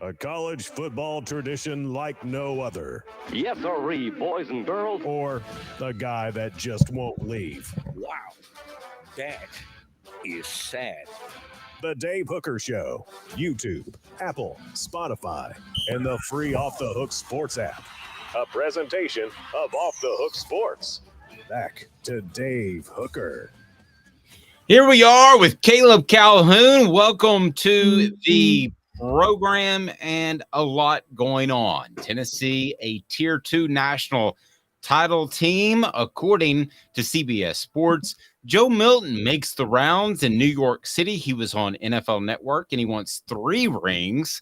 A college football tradition like no other. Yes, sirree, boys and girls. Or a guy that just won't leave. Wow, that is sad. The Dave Hooker Show. YouTube, Apple, Spotify, and the free Off the Hook Sports app. A presentation of Off the Hook Sports. Back to Dave Hooker. Here we are with Caleb Calhoun. Welcome to the program and a lot going on. Tennessee, a Tier 2 national title team, according to CBS Sports. Joe Milton makes the rounds in New York City. He was on NFL Network, and he wants 3 rings.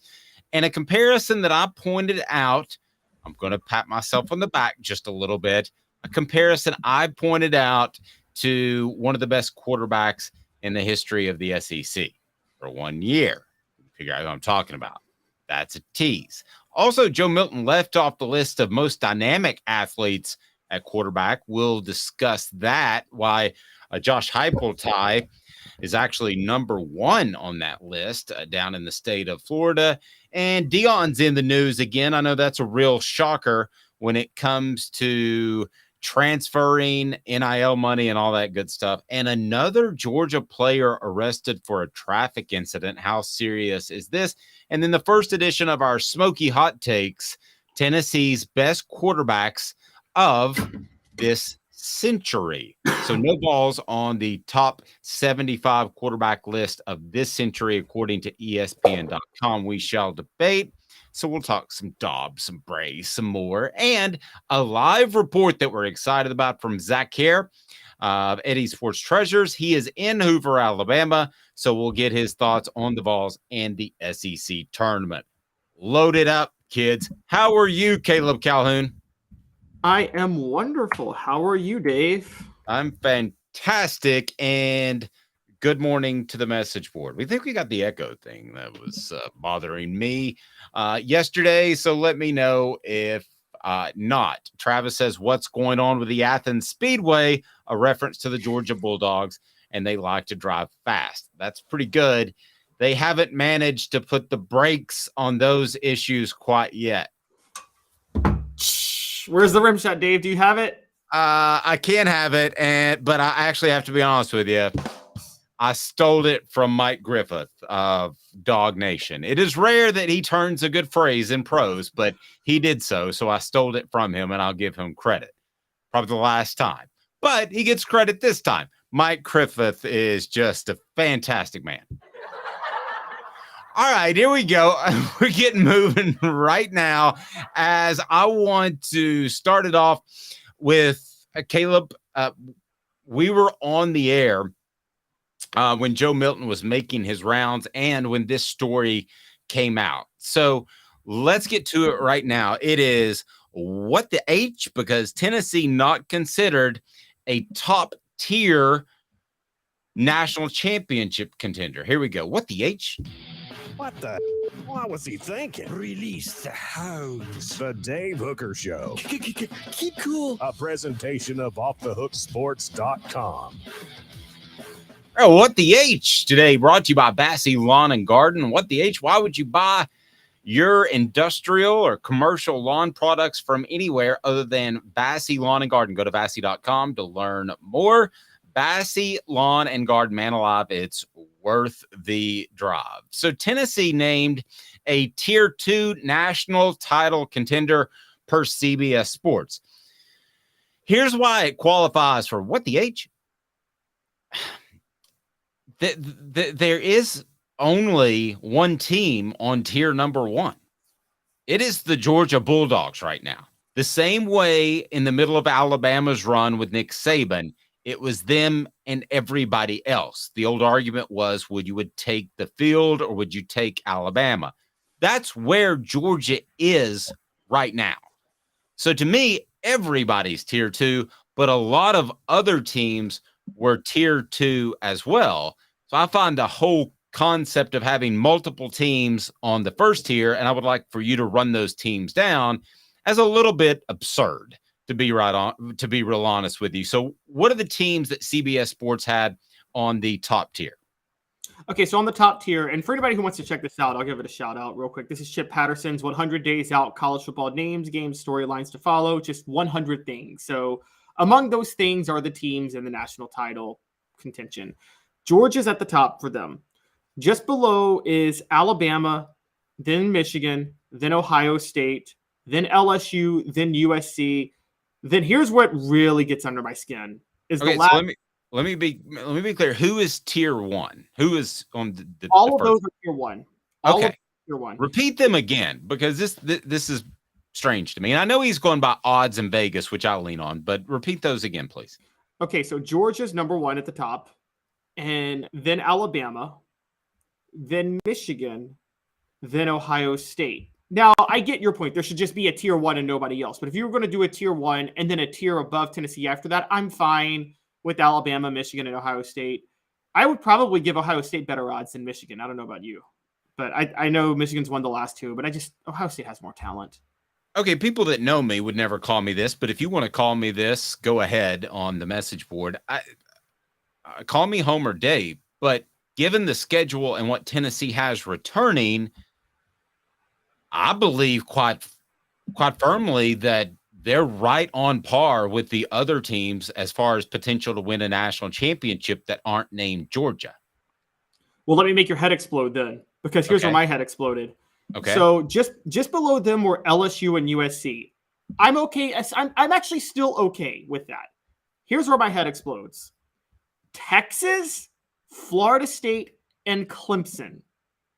And a comparison that I pointed out, I'm going to pat myself on the back just a little bit, a comparison I pointed out to one of the best quarterbacks in the history of the SEC for 1 year. Figure out who I'm talking about. That's a tease. Also, Joe Milton left off the list of most dynamic athletes at quarterback. We'll discuss that, why Josh Heupel is actually number 1 on that list down in the state of Florida. And Deion's in the news again. I know that's a real shocker when it comes to transferring NIL money and all that good stuff. And another Georgia player arrested for a traffic incident. How serious is this? And then the first edition of our Smoky Hot Takes, Tennessee's best quarterbacks of this century. So no balls on the top 75 quarterback list of this century, according to ESPN.com. We shall debate. So we'll talk some Dobbs, some Bray, some more, and a live report that we're excited about from Zach Kerr of Eddie Sports Treasures. He is in Hoover, Alabama, so we'll get his thoughts on the Vols and the SEC tournament. Load it up, kids. How are you, Caleb Calhoun? I am wonderful. How are you, Dave? I'm fantastic, and good morning to the message board. We think we got the echo thing that was bothering me yesterday, so let me know if not. Travis says, what's going on with the Athens Speedway? A reference to the Georgia Bulldogs, and they like to drive fast. That's pretty good. They haven't managed to put the brakes on those issues quite yet. Where's the rim shot, Dave? Do you have it? I can have it, but I actually have to be honest with you. I stole it from Mike Griffith of Dog Nation. It is rare that he turns a good phrase in prose, but he did so I stole it from him, and I'll give him credit. Probably the last time. But he gets credit this time. Mike Griffith is just a fantastic man. All right, here we go. We're getting moving right now, as I want to start it off with Caleb. We were on the air when Joe Milton was making his rounds and when this story came out. So let's get to it right now. It is what the H, because Tennessee not considered a top tier national championship contender. Here we go. What the H? What the? What was he thinking? Release the hounds. The Dave Hooker Show. Keep cool. A presentation of OffTheHookSports.com. Oh, what the H today, brought to you by Bassey Lawn and Garden. What the H? Why would you buy your industrial or commercial lawn products from anywhere other than Bassey Lawn and Garden? Go to Bassey.com to learn more. Bassey Lawn and Garden, man alive, it's worth the drive. So Tennessee named a Tier 2 national title contender per CBS Sports. Here's why it qualifies for what the H? There is only one team on tier number 1. It is the Georgia Bulldogs right now. The same way in the middle of Alabama's run with Nick Saban, it was them and everybody else. The old argument was, would you take the field or would you take Alabama? That's where Georgia is right now. So to me, everybody's tier 2, but a lot of other teams were tier 2 as well. So I find the whole concept of having multiple teams on the first tier, and I would like for you to run those teams down, as a little bit absurd, to be real honest with you. So what are the teams that CBS Sports had on the top tier? Okay, so on the top tier, and for anybody who wants to check this out, I'll give it a shout out real quick. This is Chip Patterson's 100 Days Out College Football Names, Games, Storylines to Follow, just 100 things. So among those things are the teams in the national title contention. Georgia's at the top for them. Just below is Alabama, then Michigan, then Ohio State, then LSU, then USC. Then here's what really gets under my skin. Is Okay, the last... so let me be clear. Who is tier 1? Who is on the all the of first? those are tier 1. Okay. Tier 1. Repeat them again, because this is strange to me. And I know he's going by odds in Vegas, which I'll lean on, but repeat those again, please. Okay, so Georgia's number 1 at the top, and then Alabama, then Michigan, then Ohio State. Now, I get your point. There should just be a tier 1 and nobody else. But if you were going to do a tier 1 and then a tier above Tennessee after that, I'm fine with Alabama, Michigan, and Ohio State. I would probably give Ohio State better odds than Michigan. I don't know about you. But I know Michigan's won the last 2, but Ohio State has more talent. Okay, people that know me would never call me this, but if you want to call me this, go ahead on the message board. Call me Homer Dave, but given the schedule and what Tennessee has returning, I believe quite firmly that they're right on par with the other teams as far as potential to win a national championship that aren't named Georgia. Well, let me make your head explode then, because here's where my head exploded. Okay. So just below them were LSU and USC. I'm okay. I'm actually still okay with that. Here's where my head explodes. Texas, Florida State, and Clemson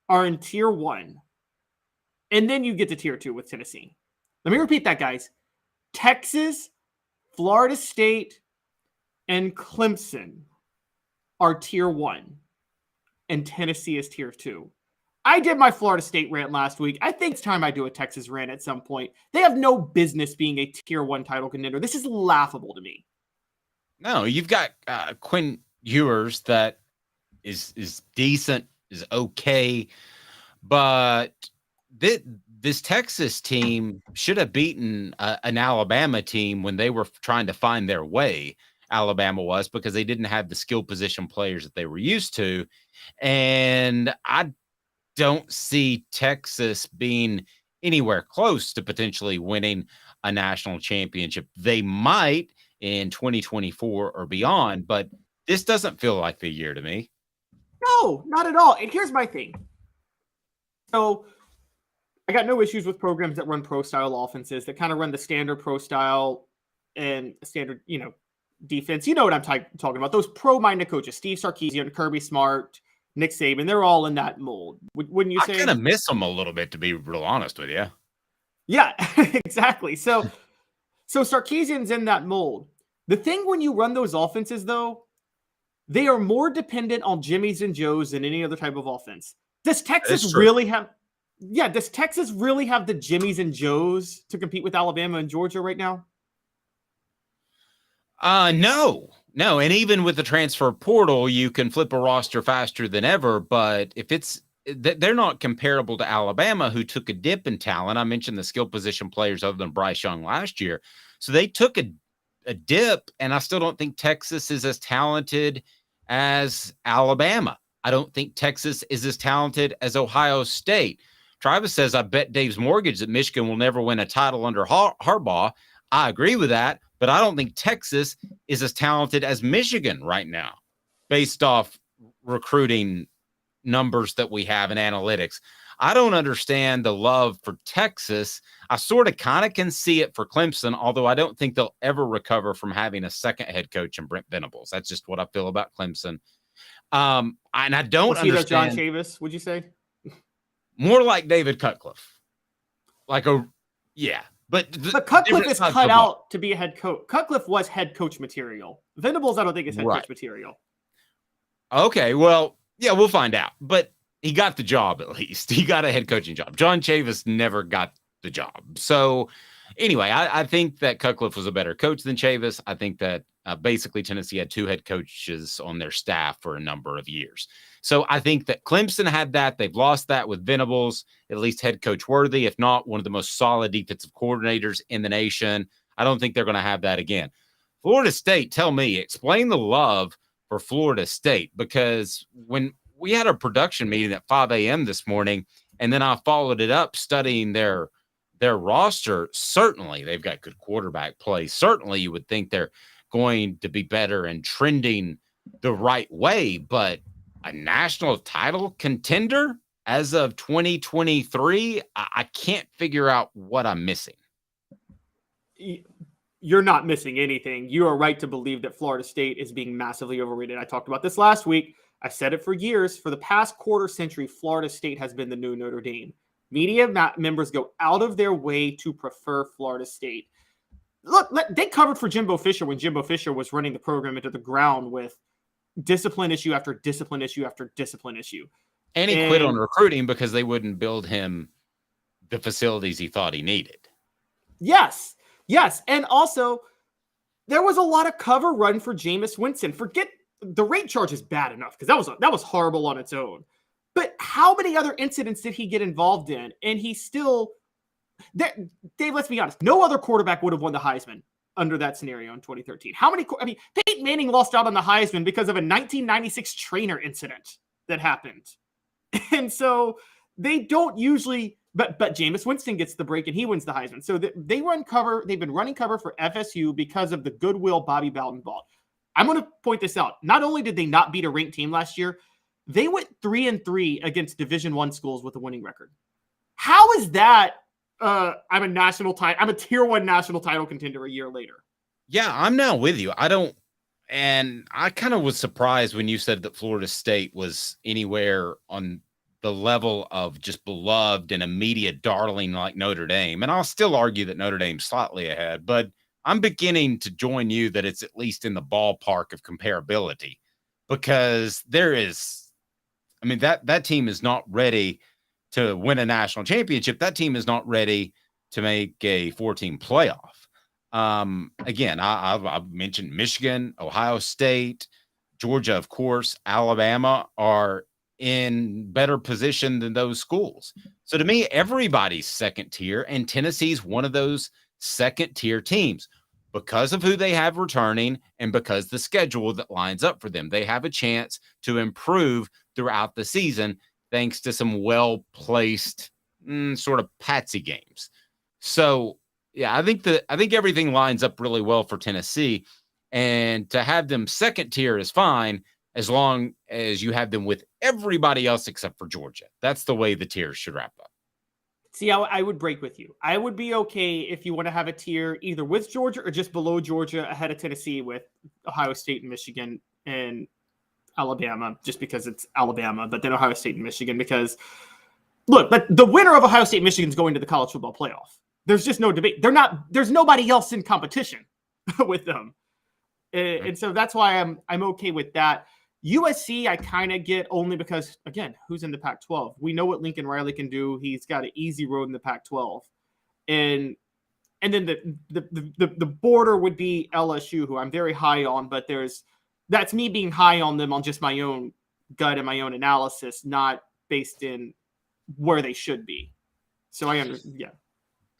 are in tier 1. And then you get to tier 2 with Tennessee. Let me repeat that, guys. Texas, Florida State, and Clemson are tier 1. And Tennessee is tier 2. I did my Florida State rant last week. I think it's time I do a Texas rant at some point. They have no business being a tier 1 title contender. This is laughable to me. No, you've got Quinn Ewers that is decent, is okay, but this Texas team should have beaten an Alabama team when they were trying to find their way. Alabama was, because they didn't have the skill position players that they were used to, and I don't see Texas being anywhere close to potentially winning a national championship. They might in 2024 or beyond, but this doesn't feel like the year to me. No, not at all. And here's my thing. So I got no issues with programs that run pro style offenses, that kind of run the standard pro style and standard, defense. You know what I'm talking about. Those pro-minded coaches, Steve Sarkisian, Kirby Smart, Nick Saban, they're all in that mold. Wouldn't you say? I kind of miss them a little bit, to be real honest with you. Yeah, exactly. So Sarkisian's in that mold. The thing when you run those offenses, though, they are more dependent on Jimmys and Joes than any other type of offense. Does Texas really have the Jimmys and Joes to compete with Alabama and Georgia right now? No. And even with the transfer portal, you can flip a roster faster than ever. But they're not comparable to Alabama, who took a dip in talent. I mentioned the skill position players other than Bryce Young last year. So they took a dip, and I still don't think Texas is as talented as Alabama. I don't think Texas is as talented as Ohio State. Travis says, I bet Dave's mortgage that Michigan will never win a title under Harbaugh. I agree with that, but I don't think Texas is as talented as Michigan right now, based off recruiting numbers that we have in analytics. I don't understand the love for Texas. I sort of kind of can see it for Clemson, although I don't think they'll ever recover from having a second head coach in Brent Venables. That's just what I feel about Clemson. And I don't understand. John Chavis, would you say? More like David Cutcliffe. But Cutcliffe is cut out to be a head coach. Cutcliffe was head coach material. Venables, I don't think is head coach material. Okay, well, yeah, we'll find out. But he got the job at least. He got a head coaching job. John Chavis never got the job. So anyway, I think that Cutcliffe was a better coach than Chavis. I think that basically Tennessee had 2 head coaches on their staff for a number of years. So I think that Clemson had that. They've lost that with Venables, at least head coach worthy, if not one of the most solid defensive coordinators in the nation. I don't think they're going to have that again. Florida State, tell me, explain the love for Florida State, because when we had a production meeting at 5 a.m. this morning, and then I followed it up studying their roster. Certainly, they've got good quarterback play. Certainly, you would think they're going to be better and trending the right way, but a national title contender as of 2023, I can't figure out what I'm missing. You're not missing anything. You are right to believe that Florida State is being massively overrated. I talked about this last week. I said it for years. For the past quarter century, Florida State has been the new Notre Dame. Media members go out of their way to prefer Florida State. Look, they covered for Jimbo Fisher when Jimbo Fisher was running the program into the ground with discipline issue after discipline issue after discipline issue. And he quit on recruiting because they wouldn't build him the facilities he thought he needed. Yes. And also, there was a lot of cover run for Jameis Winston. Forget the rate charge is bad enough because that was horrible on its own. But how many other incidents did he get involved in? And he still, Dave, let's be honest, no other quarterback would have won the Heisman under that scenario in 2013. Peyton Manning lost out on the Heisman because of a 1996 trainer incident that happened. And so they don't usually, but Jameis Winston gets the break and he wins the Heisman. So they run cover. They've been running cover for FSU because of the goodwill Bobby Bowden bought. I'm going to point this out. Not only did they not beat a ranked team last year, they went 3-3 against Division I schools with a winning record. How is that? I'm a tier 1 national title contender a year later. Yeah, I'm now with you. And I kind of was surprised when you said that Florida State was anywhere on the level of just beloved and immediate darling like Notre Dame. And I'll still argue that Notre Dame's slightly ahead, but I'm beginning to join you that it's at least in the ballpark of comparability, because that team is not ready to win a national championship. That team is not ready to make a 4-team playoff. Again, I've mentioned Michigan, Ohio State, Georgia, of course, Alabama are in better position than those schools. So to me, everybody's second tier, and Tennessee's one of those second tier teams because of who they have returning and because the schedule that lines up for them. They have a chance to improve throughout the season thanks to some well-placed sort of patsy games. So yeah, I think everything lines up really well for Tennessee, and to have them second tier is fine as long as you have them with everybody else except for Georgia. That's the way the tiers should wrap up. See, I would break with you. I would be okay if you want to have a tier either with Georgia or just below Georgia, ahead of Tennessee with Ohio State and Michigan and Alabama, just because it's Alabama, but then Ohio State and Michigan because, look, but the winner of Ohio State and Michigan is going to the college football playoff. There's just no debate. There's nobody else in competition with them. And so that's why I'm okay with that. USC, I kind of get only because, again, who's in the Pac-12? We know what Lincoln Riley can do. He's got an easy road in the Pac-12. And then the border would be LSU, who I'm very high on, but that's me being high on them on just my own gut and my own analysis, not based in where they should be. So I understand, yeah.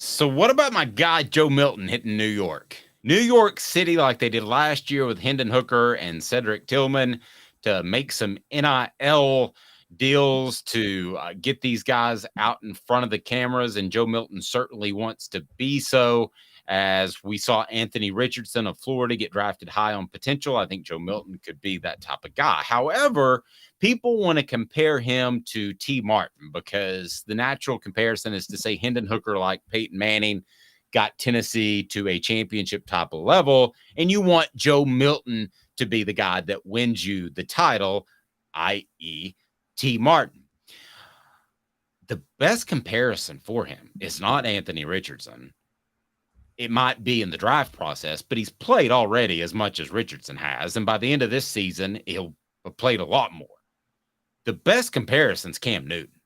So what about my guy Joe Milton hitting New York? New York City, like they did last year with Hendon Hooker and Cedric Tillman, to make some NIL deals to get these guys out in front of the cameras. And Joe Milton certainly wants to be so, as we saw Anthony Richardson of Florida get drafted high on potential. I think Joe Milton could be that type of guy. However, people want to compare him to T. Martin because the natural comparison is to say Hendon Hooker, like Peyton Manning, got Tennessee to a championship type of level, and you want Joe Milton to be the guy that wins you the title, i.e. T. Martin. The best comparison for him is not Anthony Richardson. It might be in the draft process, but he's played already as much as Richardson has, and by the end of this season, he'll have played a lot more. The best comparison is Cam Newton.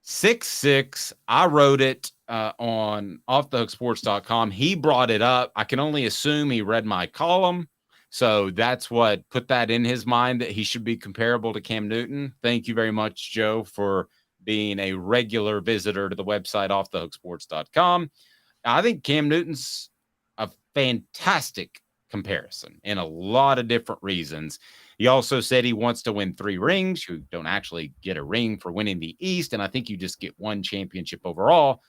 6'6". I wrote it on offthehooksports.com. He brought it up. I can only assume he read my column. So that's what put that in his mind, that he should be comparable to Cam Newton. Thank you very much, Joe, for being a regular visitor to the website offthehooksports.com. I think Cam Newton's a fantastic comparison in a lot of different reasons. He also said he wants to win 3 rings. You don't actually get a ring for winning the East, and I think you just get 1 championship overall.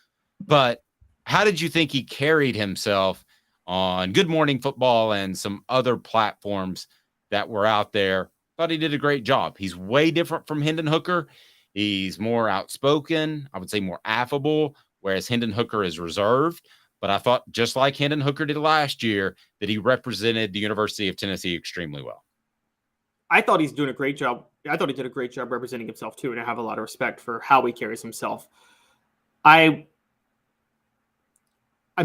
But how did you think he carried himself on Good Morning Football and some other platforms that were out there? Thought he did a great job. He's way different from Hendon Hooker. He's more outspoken, I would say more affable, whereas Hendon Hooker is reserved. But I thought, just like Hendon Hooker did last year, that he represented the University of Tennessee extremely well. I thought he's doing a great job. I thought he did a great job representing himself too, and I have a lot of respect for how he carries himself. I'm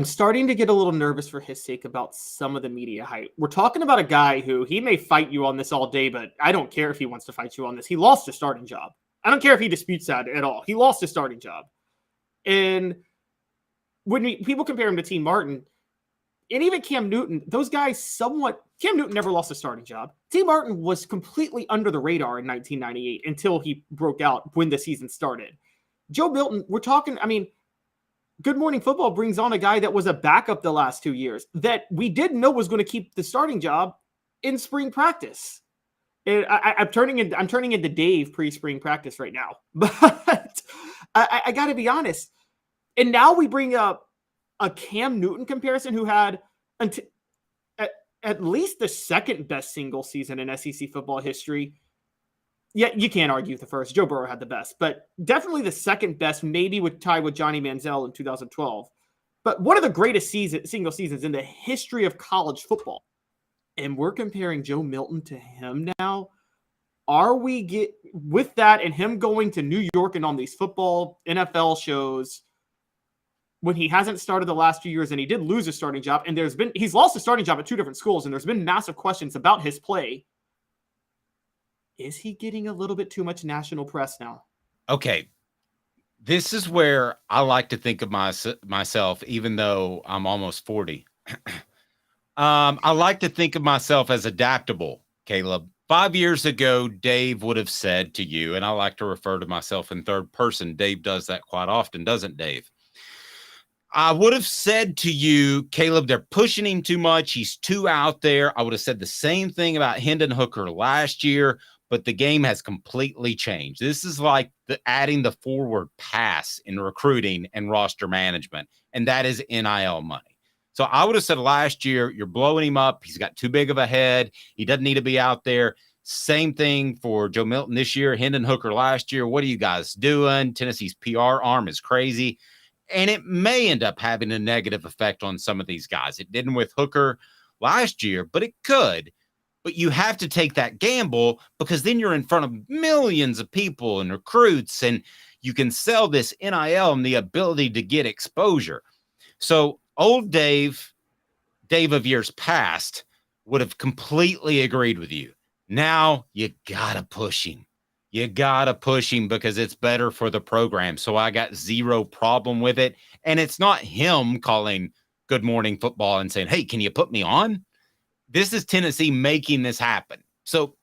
starting to get a little nervous for his sake about some of the media hype. We're talking about a guy who, he may fight you on this all day, but I don't care if he wants to fight you on this. He lost his starting job. I don't care if he disputes that at all. He lost his starting job. And when people compare him to T. Martin, and even Cam Newton, those guys Cam Newton never lost a starting job. T. Martin was completely under the radar in 1998 until he broke out when the season started. Joe Milton, we're talking, Good Morning Football brings on a guy that was a backup the last 2 years that we didn't know was going to keep the starting job in spring practice. And I'm turning into Dave pre-spring practice right now. But I got to be honest. And now we bring up a Cam Newton comparison who had at least the second best single season in SEC football history. Yeah, you can't argue the first. Joe Burrow had the best, but definitely the second best, maybe tied with Johnny Manziel in 2012. But one of the greatest single seasons in the history of college football. And we're comparing Joe Milton to him now. Are we with that and him going to New York and on these football NFL shows when he hasn't started the last few years, and he did lose his starting job, and he's lost his starting job at 2 different schools, and there's been massive questions about his play. Is he getting a little bit too much national press now? Okay. This is where I like to think of myself, even though I'm almost 40. I like to think of myself as adaptable, Caleb. 5 years ago, Dave would have said to you, and I like to refer to myself in third person. Dave does that quite often, doesn't Dave? I would have said to you, Caleb, they're pushing him too much. He's too out there. I would have said the same thing about Hendon Hooker last year, but the game has completely changed. This is like adding the forward pass in recruiting and roster management, and that is NIL money. So I would have said last year, you're blowing him up. He's got too big of a head. He doesn't need to be out there. Same thing for Joe Milton this year, Hendon Hooker last year. What are you guys doing? Tennessee's PR arm is crazy. And it may end up having a negative effect on some of these guys. It didn't with Hooker last year, but it could. But you have to take that gamble because then you're in front of millions of people and recruits, and you can sell this NIL and the ability to get exposure. So old Dave of years past, would have completely agreed with you. Now you got to push him. You got to push him because it's better for the program. So I got zero problem with it. And it's not him calling Good Morning Football and saying, hey, can you put me on? This is Tennessee making this happen. So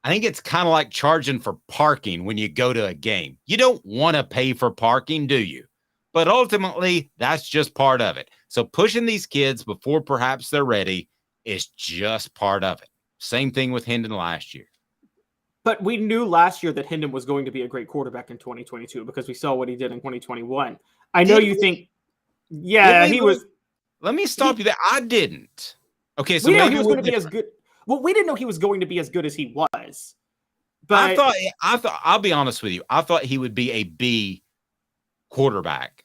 I think it's kind of like charging for parking when you go to a game. You don't want to pay for parking, do you? But ultimately, that's just part of it. So pushing these kids before perhaps they're ready is just part of it. Same thing with Hendon last year. But we knew last year that Hendon was going to be a great quarterback in 2022 because we saw what he did in 2021. I know you think, yeah, he was. Let me stop you there. I didn't. Okay, so we didn't know he was going to be as good. Well, we didn't know he was going to be as good as he was. But I thought. I'll be honest with you. I thought he would be a B quarterback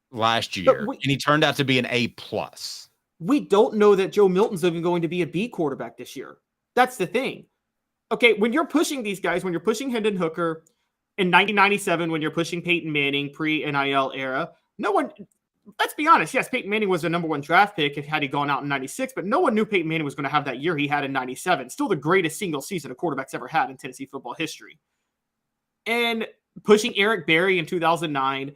last year, and he turned out to be an A+. We don't know that Joe Milton's even going to be a B quarterback this year. That's the thing. Okay, when you're pushing these guys, when you're pushing Hendon Hooker in 1997, when you're pushing Peyton Manning pre-NIL era, no one, let's be honest, yes, Peyton Manning was the number 1 draft pick had he gone out in 96, but no one knew Peyton Manning was going to have that year he had in 97. Still the greatest single season a quarterback's ever had in Tennessee football history. And pushing Eric Berry in 2009,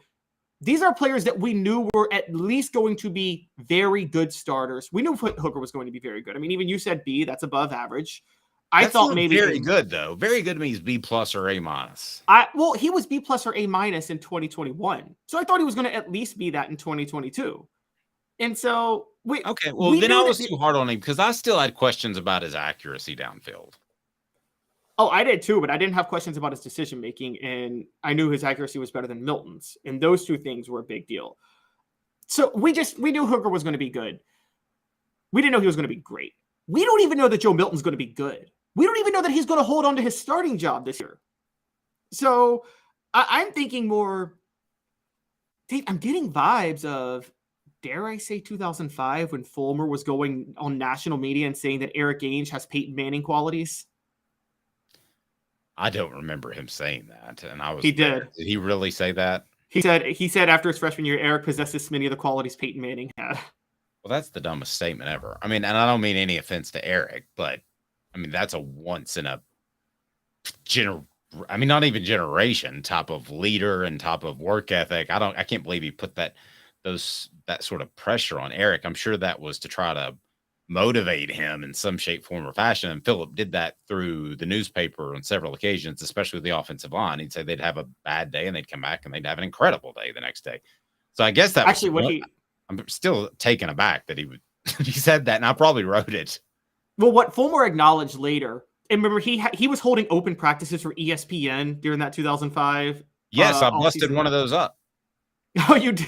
these are players that we knew were at least going to be very good starters. We knew Hooker was going to be very good. I mean, even you said B, that's above average. I thought maybe very good though. Very good means B+ or A-. Well, he was B+ or A- in 2021. So I thought he was going to at least be that in 2022. And so Okay, well, then I was too hard on him because I still had questions about his accuracy downfield. Oh, I did too, but I didn't have questions about his decision making, and I knew his accuracy was better than Milton's, and those two things were a big deal. So we knew Hooker was going to be good. We didn't know he was going to be great. We don't even know that Joe Milton's going to be good. We don't even know that he's going to hold on to his starting job this year. So I'm thinking more, Dave, I'm getting vibes of, dare I say 2005 when Fulmer was going on national media and saying that Eric Ainge has Peyton Manning qualities. I don't remember him saying that. And He did. Did he really say that? He said after his freshman year, Eric possesses many of the qualities Peyton Manning had. Well, that's the dumbest statement ever. I mean, and I don't mean any offense to Eric, but I mean, that's a once in a not even generation type of leader and type of work ethic. I can't believe he put that sort of pressure on Eric. I'm sure that was to try to motivate him in some shape, form, or fashion. And Philip did that through the newspaper on several occasions, especially with the offensive line. He'd say they'd have a bad day and they'd come back and they'd have an incredible day the next day. So I guess that actually I'm still taken aback that he said that, and I probably wrote it. Well, what Fulmer acknowledged later, and remember he was holding open practices for ESPN during that 2005. Yes, I busted one of those up. Oh, you did?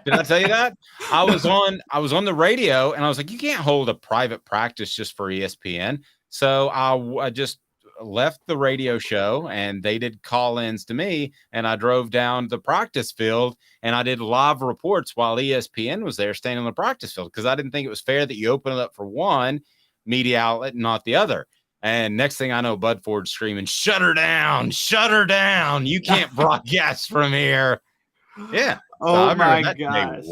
Did I tell you that? I was on the radio and I was like, you can't hold a private practice just for ESPN. So I just left the radio show and they did call-ins to me, and I drove down the practice field and I did live reports while ESPN was there standing on the practice field, because I didn't think it was fair that you open it up for one media outlet and not the other. And next thing I know, Bud Ford's screaming, shut her down, you can't broadcast from here. Yeah. Oh my gosh.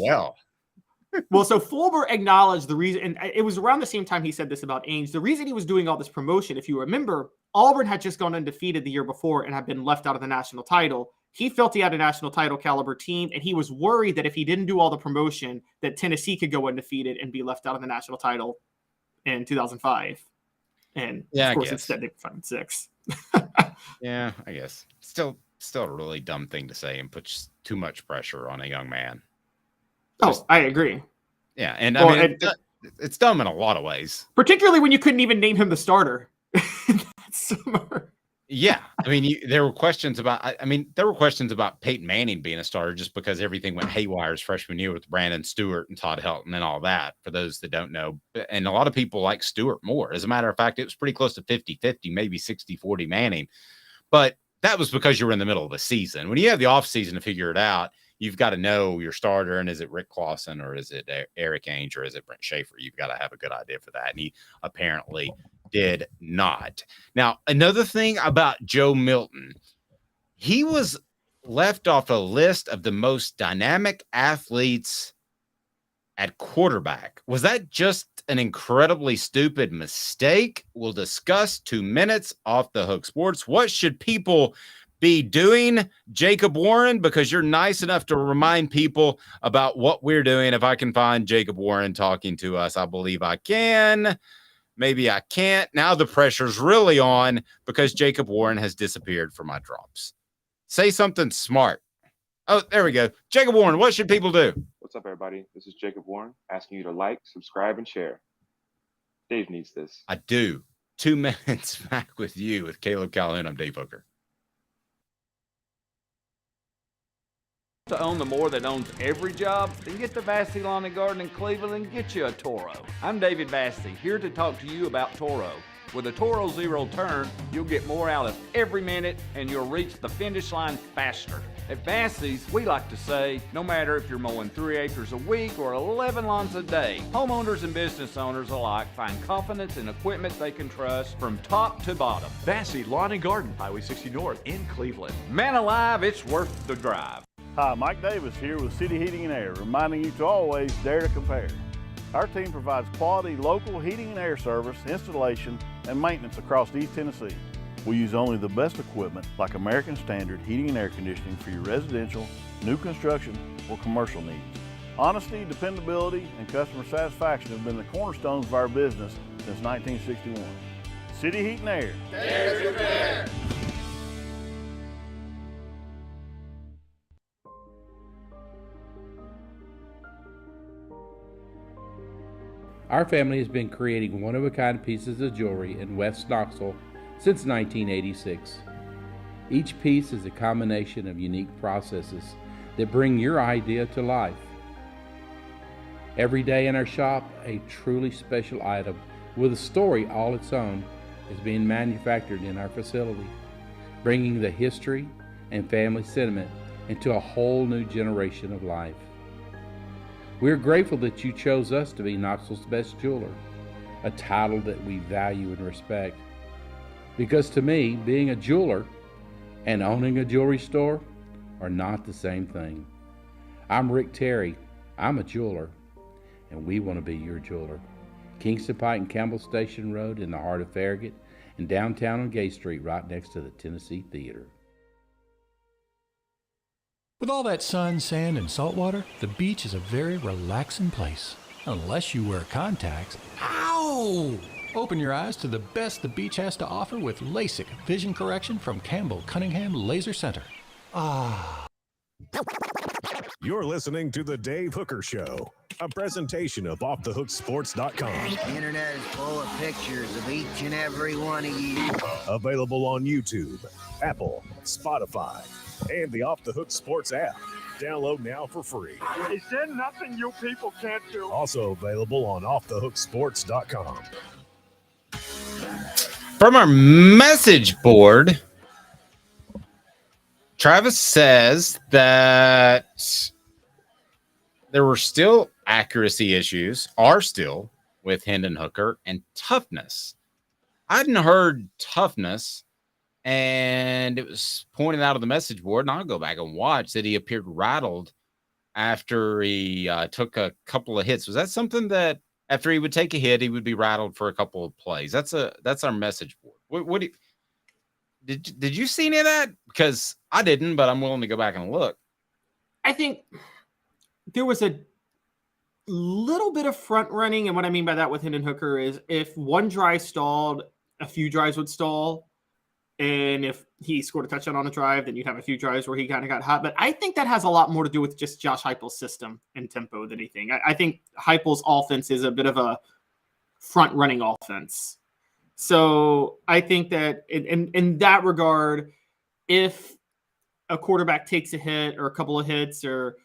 Well, so Fulmer acknowledged the reason, and it was around the same time he said this about Ainge. The reason he was doing all this promotion, if you remember, Auburn had just gone undefeated the year before and had been left out of the national title. He felt he had a national title caliber team, and he was worried that if he didn't do all the promotion, that Tennessee could go undefeated and be left out of the national title in 2005. And of course, instead they were 5-6. Yeah, I guess. Still a really dumb thing to say and puts too much pressure on a young man. I agree. Yeah, and I mean, it's dumb in a lot of ways. Particularly when you couldn't even name him the starter. Yeah, I mean, there were questions about Peyton Manning being a starter just because everything went haywire his freshman year with Brandon Stewart and Todd Helton and all that, for those that don't know. And a lot of people like Stewart more. As a matter of fact, it was pretty close to 50-50, maybe 60-40 Manning. But that was because you were in the middle of the season. When you have the offseason to figure it out, you've got to know your starter, and is it Rick Clausen or is it Eric Ainge or is it Brent Schaefer? You've got to have a good idea for that. And he apparently did not. Now, another thing about Joe Milton, he was left off a list of the most dynamic athletes at quarterback. Was that just an incredibly stupid mistake? We'll discuss 2 minutes off the Hook Sports. What should people be doing, Jacob Warren? Because you're nice enough to remind people about what we're doing. If I can find Jacob Warren talking to us, I believe I can. Maybe I can't. Now the pressure's really on because Jacob Warren has disappeared from my drops. Say something smart. Oh, there we go. Jacob Warren, what should people do? What's up, everybody? This is Jacob Warren asking you to like, subscribe, and share. Dave needs this. I do. 2 minutes back with you with Caleb Calhoun. I'm Dave Hooker. To own the more that owns every job, then get to Vassy Lawn and Garden in Cleveland and get you a Toro. I'm David Vassy, here to talk to you about Toro. With a Toro Zero Turn, you'll get more out of every minute and you'll reach the finish line faster. At Vassy's, we like to say, no matter if you're mowing 3 acres a week or 11 lawns a day, homeowners and business owners alike find confidence in equipment they can trust from top to bottom. Vassy Lawn and Garden, Highway 60 North in Cleveland. Man alive, it's worth the drive. Hi, Mike Davis here with City Heating and Air, reminding you to always dare to compare. Our team provides quality local heating and air service, installation, and maintenance across East Tennessee. We use only the best equipment like American Standard heating and air conditioning for your residential, new construction, or commercial needs. Honesty, dependability, and customer satisfaction have been the cornerstones of our business since 1961. City Heat and Air. Dare to compare. Our family has been creating one-of-a-kind pieces of jewelry in West Knoxville since 1986. Each piece is a combination of unique processes that bring your idea to life. Every day in our shop, a truly special item with a story all its own is being manufactured in our facility, bringing the history and family sentiment into a whole new generation of life. We're grateful that you chose us to be Knoxville's best jeweler, a title that we value and respect. Because to me, being a jeweler and owning a jewelry store are not the same thing. I'm Rick Terry. I'm a jeweler, and we want to be your jeweler. Kingston Pike and Campbell Station Road in the heart of Farragut, and downtown on Gay Street right next to the Tennessee Theater. With all that sun, sand, and salt water, the beach is a very relaxing place. Unless you wear contacts. Ow! Open your eyes to the best the beach has to offer with LASIK vision correction from Campbell Cunningham Laser Center. Ah. You're listening to The Dave Hooker Show, a presentation of OffTheHookSports.com. The internet is full of pictures of each and every one of you. Available on YouTube, Apple, Spotify, and the Off the Hook Sports app. Download now for free. Is there nothing you people can't do? Also available on OffTheHookSports.com. From our message board, Travis says that there were still accuracy issues, are still, with Hendon Hooker and toughness. I hadn't heard toughness, and it was pointed out on the message board, and I'll go back and watch that he appeared rattled after he took a couple of hits. Was that something that after he would take a hit, he would be rattled for a couple of plays? That's our message board. What do you, did you see any of that? Because I didn't, but I'm willing to go back and look. I think there was a little bit of front running, and what I mean by that with Hendon Hooker is if one drive stalled, a few drives would stall. And if he scored a touchdown on a drive, then you'd have a few drives where he kind of got hot. But I think that has a lot more to do with just Josh Heupel's system and tempo than anything. I think Heupel's offense is a bit of a front-running offense. So I think that in that regard, if a quarterback takes a hit or a couple of hits or,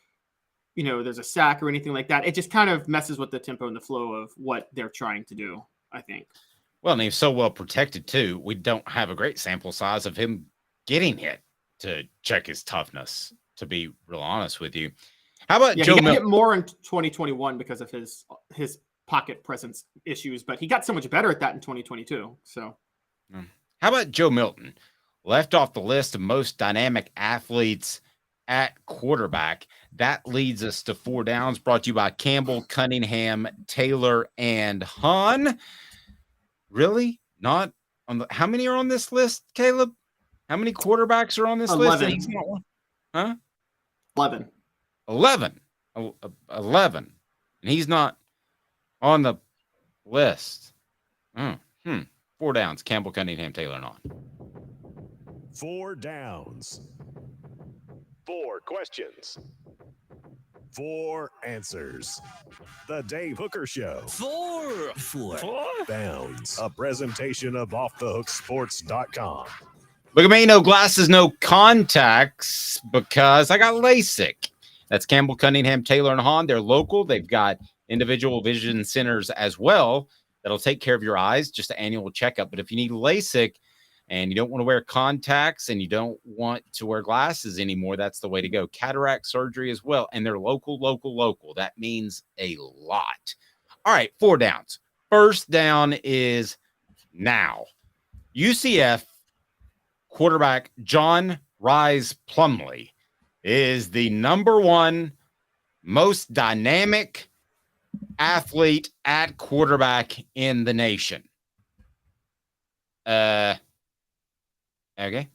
there's a sack or anything like that, it just kind of messes with the tempo and the flow of what they're trying to do, I think. Well, and he's so well protected, too. We don't have a great sample size of him getting hit to check his toughness, to be real honest with you. How about Joe Milton? He got hit more in 2021 because of his pocket presence issues, but he got so much better at that in 2022. So, how about Joe Milton? Left off the list of most dynamic athletes at quarterback. That leads us to 4 downs, brought to you by Campbell, Cunningham, Taylor, and Hahn. Really? Not on the. How many are on this list, Caleb? How many quarterbacks are on this 11. list? And he's not one? Huh? 11. 11. 11. And he's not on the list. 4 downs. Campbell, Cunningham, Taylor, and on. 4 downs. 4 questions. 4 answers. The Dave Hooker Show. 4 downs. A presentation of OffTheHookSports.com. Look at me, no glasses, no contacts, because I got LASIK. That's Campbell, Cunningham, Taylor, and Hahn. They're local. They've got individual vision centers as well that'll take care of your eyes, just an annual checkup. But if you need LASIK and you don't want to wear contacts and you don't want to wear glasses anymore, that's the way to go. Cataract surgery as well. And they're local. That means a lot. All right, 4 downs. First down is now. UCF quarterback John Rise Plumlee is the number 1 most dynamic athlete at quarterback in the nation. Okay.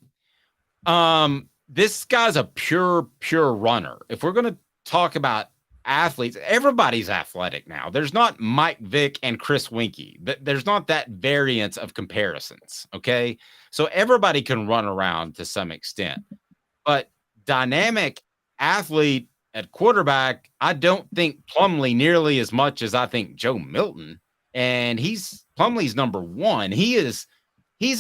This guy's a pure runner. If we're going to talk about athletes, everybody's athletic now. There's not Mike Vick and Chris Winkie. There's not that variance of comparisons. Okay. So everybody can run around to some extent, but dynamic athlete at quarterback, I don't think Plumlee nearly as much as I think Joe Milton. and Plumlee's number 1. He's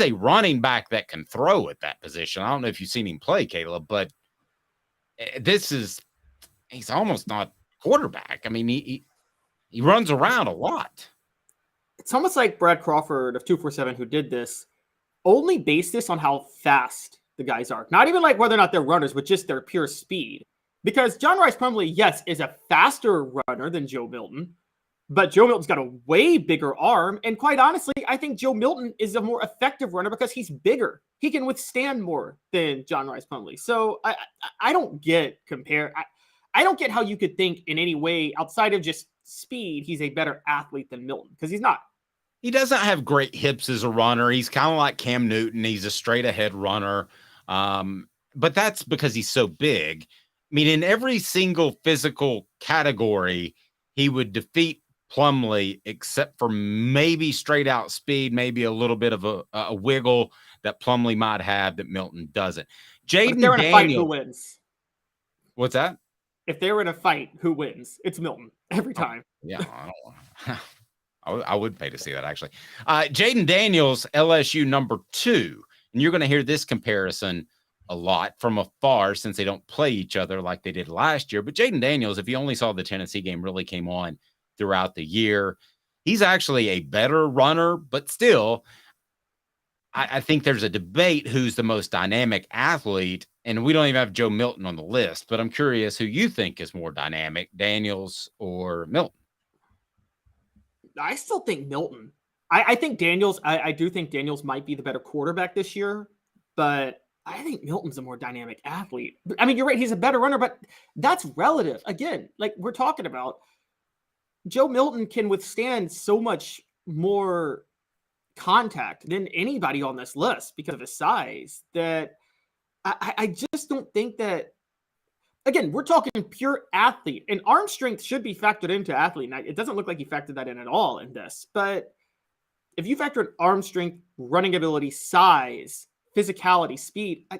a running back that can throw at that position. I don't know if you've seen him play, Caleb, but he's almost not quarterback. I mean, he runs around a lot. It's almost like Brad Crawford of 247 who did this only based this on how fast the guys are. Not even like whether or not they're runners, but just their pure speed. Because John Rice Plumlee, yes, is a faster runner than Joe Milton, but Joe Milton's got a way bigger arm. And quite honestly, I think Joe Milton is a more effective runner because he's bigger. He can withstand more than John Rice Plumlee. So I don't get I don't get how you could think in any way outside of just speed, he's a better athlete than Milton, because he's not. He doesn't have great hips as a runner. He's kind of like Cam Newton. He's a straight ahead runner. But that's because he's so big. I mean, in every single physical category, he would defeat Plumlee, except for maybe straight out speed, maybe a little bit of a wiggle that Plumlee might have that Milton doesn't. Jaden Daniels. In a fight, who wins? What's that? If they were in a fight, who wins? It's Milton every time. Yeah, I don't want. I would pay to see that, actually. Jaden Daniels, LSU number 2. And you're going to hear this comparison a lot from afar since they don't play each other like they did last year. But Jaden Daniels, if you only saw the Tennessee game, really came on throughout the year. He's actually a better runner, but still, I think there's a debate who's the most dynamic athlete. And we don't even have Joe Milton on the list, but I'm curious who you think is more dynamic, Daniels or Milton. I still think Milton. I think Daniels, I do think Daniels might be the better quarterback this year, but I think Milton's a more dynamic athlete. I mean, you're right, he's a better runner, but that's relative. Again, like we're talking about, Joe Milton can withstand so much more contact than anybody on this list because of his size that I just don't think that. Again, we're talking pure athlete, and arm strength should be factored into athlete. Now, it doesn't look like he factored that in at all in this, but if you factor in arm strength, running ability, size, physicality, speed, I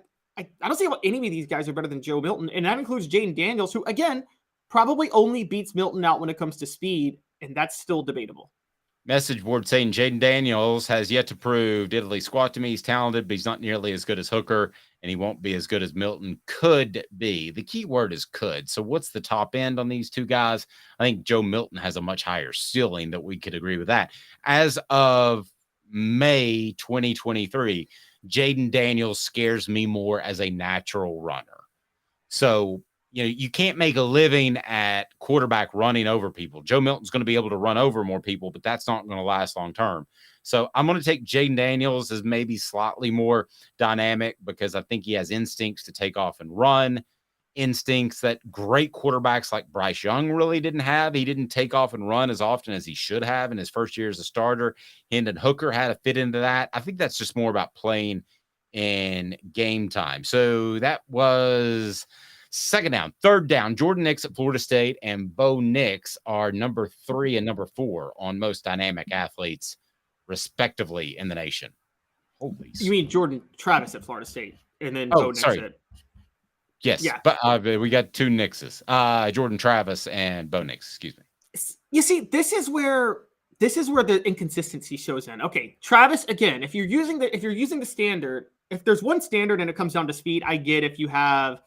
don't see how any of these guys are better than Joe Milton, and that includes Jaden Daniels, who, again, probably only beats Milton out when it comes to speed, and that's still debatable. Message board saying Jaden Daniels has yet to prove diddly squat to me. He's talented, but he's not nearly as good as Hooker, and he won't be as good as Milton could be. The key word is could. So what's the top end on these two guys? I think Joe Milton has a much higher ceiling that we could agree with that. As of May 2023, Jaden Daniels scares me more as a natural runner. So, you know, you can't make a living at quarterback running over people. Joe Milton's going to be able to run over more people, but that's not going to last long term. So I'm going to take Jaden Daniels as maybe slightly more dynamic because I think he has instincts to take off and run, instincts that great quarterbacks like Bryce Young really didn't have. He didn't take off and run as often as he should have in his first year as a starter. Hendon Hooker had to fit into that. I think that's just more about playing in game time. So that was second down. Third down, Jordan Nix at Florida State and Bo Nix are number 3 and number 4 on most dynamic athletes, respectively, in the nation. Holy You mean Jordan Travis at Florida State and then Bo Nix at... Yes, yeah. But we got 2 Nixes, Jordan Travis and Bo Nix, excuse me. You see, this is where the inconsistency shows in. Okay, Travis, again, if you're using the standard, if there's one standard and it comes down to speed, I get if you have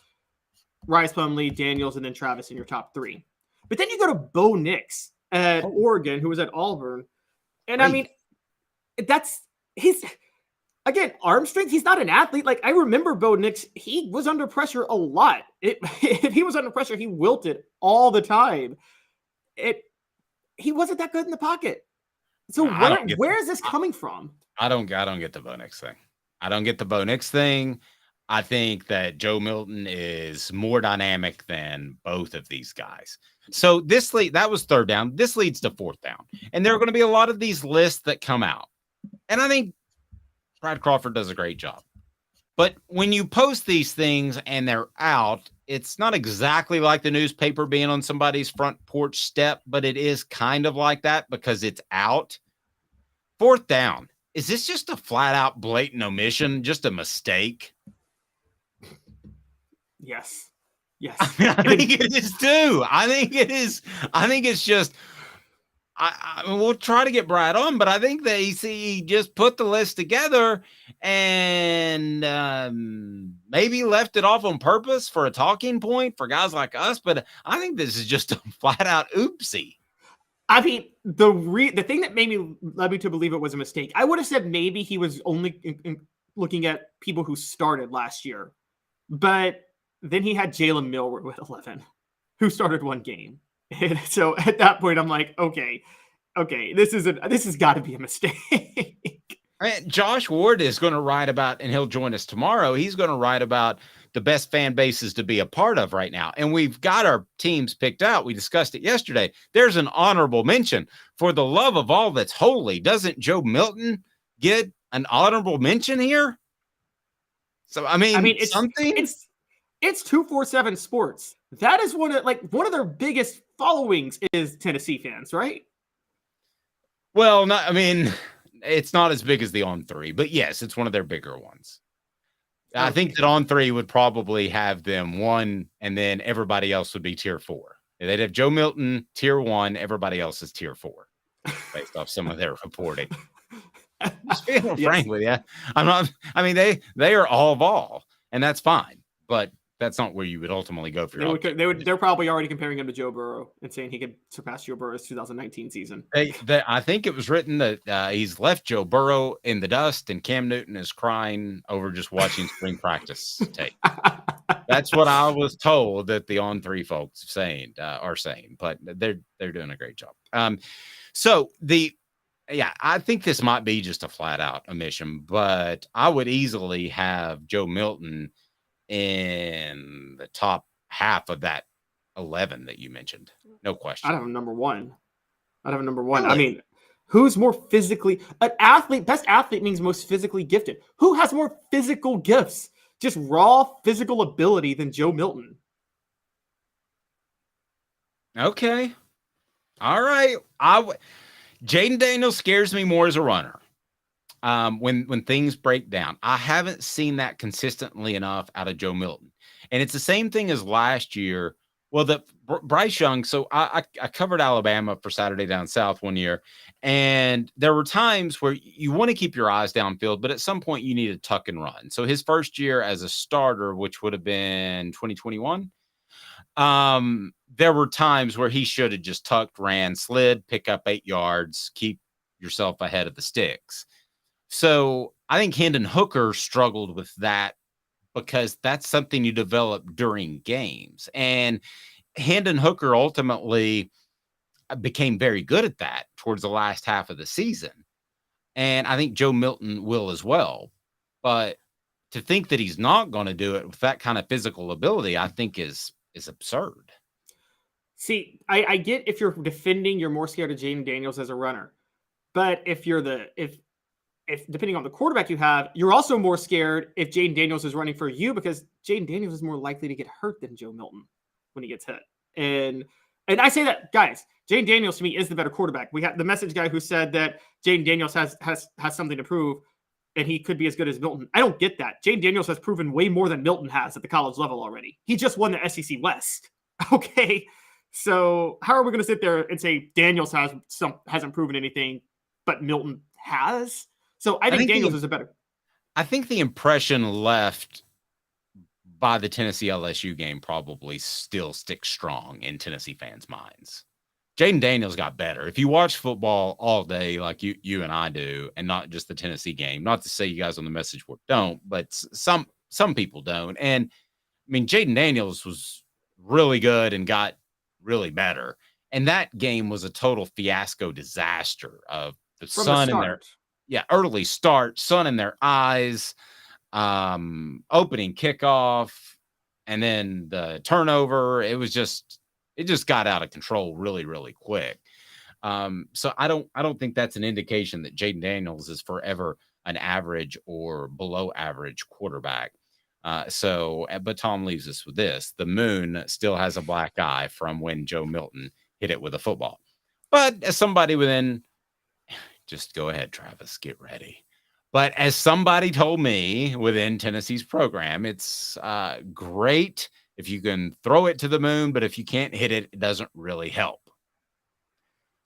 Rice Plumlee, Daniels, and then Travis in your top 3. But then you go to Bo Nix at Oregon, who was at Auburn. And I mean, again, arm strength, he's not an athlete. Like, I remember Bo Nix, he was under pressure a lot. If he was under pressure, he wilted all the time. He wasn't that good in the pocket. So where is this coming from? I don't get the Bo Nix thing. I don't get the Bo Nix thing. I think that Joe Milton is more dynamic than both of these guys. So that was third down. This leads to fourth down. And there are going to be a lot of these lists that come out. And I think Brad Crawford does a great job. But when you post these things and they're out, it's not exactly like the newspaper being on somebody's front porch step, but it is kind of like that because it's out. Fourth down. Is this just a flat out blatant omission? Just a mistake? Yes. I think it is too. I think it is. I think it's just we'll try to get Brad on, but I think the ACE just put the list together and maybe left it off on purpose for a talking point for guys like us. But I think this is just a flat out oopsie. I mean, the thing that led me to believe it was a mistake. I would have said maybe he was only looking at people who started last year, but then he had Jalen Milroe with 11, who started one game. And so at that point, I'm like, okay, this has got to be a mistake. Josh Ward is going to write about, and he'll join us tomorrow. He's going to write about the best fan bases to be a part of right now. And we've got our teams picked out. We discussed it yesterday. There's an honorable mention. For the love of all that's holy, doesn't Joe Milton get an honorable mention here? So, I mean it's something. It's 247 Sports. That is one of their biggest followings is Tennessee fans, right? Well, it's not as big as the On 3, but yes, it's one of their bigger ones. I think that On 3 would probably have them 1, and then everybody else would be tier 4. They'd have Joe Milton tier 1, everybody else is tier 4, based off some of their reporting. Just being frank with you, they are all Vol, and that's fine, but that's not where you would ultimately go for your. They're probably already comparing him to Joe Burrow and saying he could surpass Joe Burrow's 2019 season. I think it was written that he's left Joe Burrow in the dust, and Cam Newton is crying over just watching spring practice tape. That's what I was told that the On 3 folks are saying, but they're doing a great job. I think this might be just a flat out omission, but I would easily have Joe Milton in the top half of that 11 that you mentioned. No question. I'd have him number one. Really? I mean, who's more physically an athlete? Best athlete means most physically gifted. Who has more physical gifts? Just raw physical ability than Joe Milton. Okay. All right. Jaden Daniels scares me more as a runner. When things break down, I haven't seen that consistently enough out of Joe Milton. And it's the same thing as last year. Well, Bryce Young. So I covered Alabama for Saturday Down South one year, and there were times where you want to keep your eyes downfield, but at some point you need to tuck and run. So his first year as a starter, which would have been 2021, there were times where he should have just tucked, ran, slid, pick up 8 yards, keep yourself ahead of the sticks. So I think Hendon Hooker struggled with that because that's something you develop during games. And Hendon Hooker ultimately became very good at that towards the last half of the season. And I think Joe Milton will as well. But to think that he's not going to do it with that kind of physical ability, I think is absurd. See, I get if you're defending, you're more scared of Jaden Daniels as a runner. But if depending on the quarterback you have, you're also more scared if Jaden Daniels is running for you because Jaden Daniels is more likely to get hurt than Joe Milton when he gets hit. And I say that, guys, Jaden Daniels to me is the better quarterback. We have the message guy who said that Jaden Daniels has something to prove and he could be as good as Milton. I don't get that. Jaden Daniels has proven way more than Milton has at the college level already. He just won the SEC West. Okay. So how are we going to sit there and say Daniels hasn't proven anything, but Milton has? So I think Daniels is a better. I think the impression left by the Tennessee LSU game probably still sticks strong in Tennessee fans' minds. Jaden Daniels got better. If you watch football all day like you and I do, and not just the Tennessee game, not to say you guys on the message board don't, but some people don't. And I mean, Jaden Daniels was really good and got really better. And that game was a total fiasco disaster of the sun in there. Yeah, early start, sun in their eyes, opening kickoff, and then the turnover. It just got out of control really, really quick. So I don't think that's an indication that Jaden Daniels is forever an average or below average quarterback. But Tom leaves us with this: the moon still has a black eye from when Joe Milton hit it with a football. But as somebody within. Just go ahead, Travis, get ready. But as somebody told me within Tennessee's program, it's great if you can throw it to the moon, but if you can't hit it, it doesn't really help.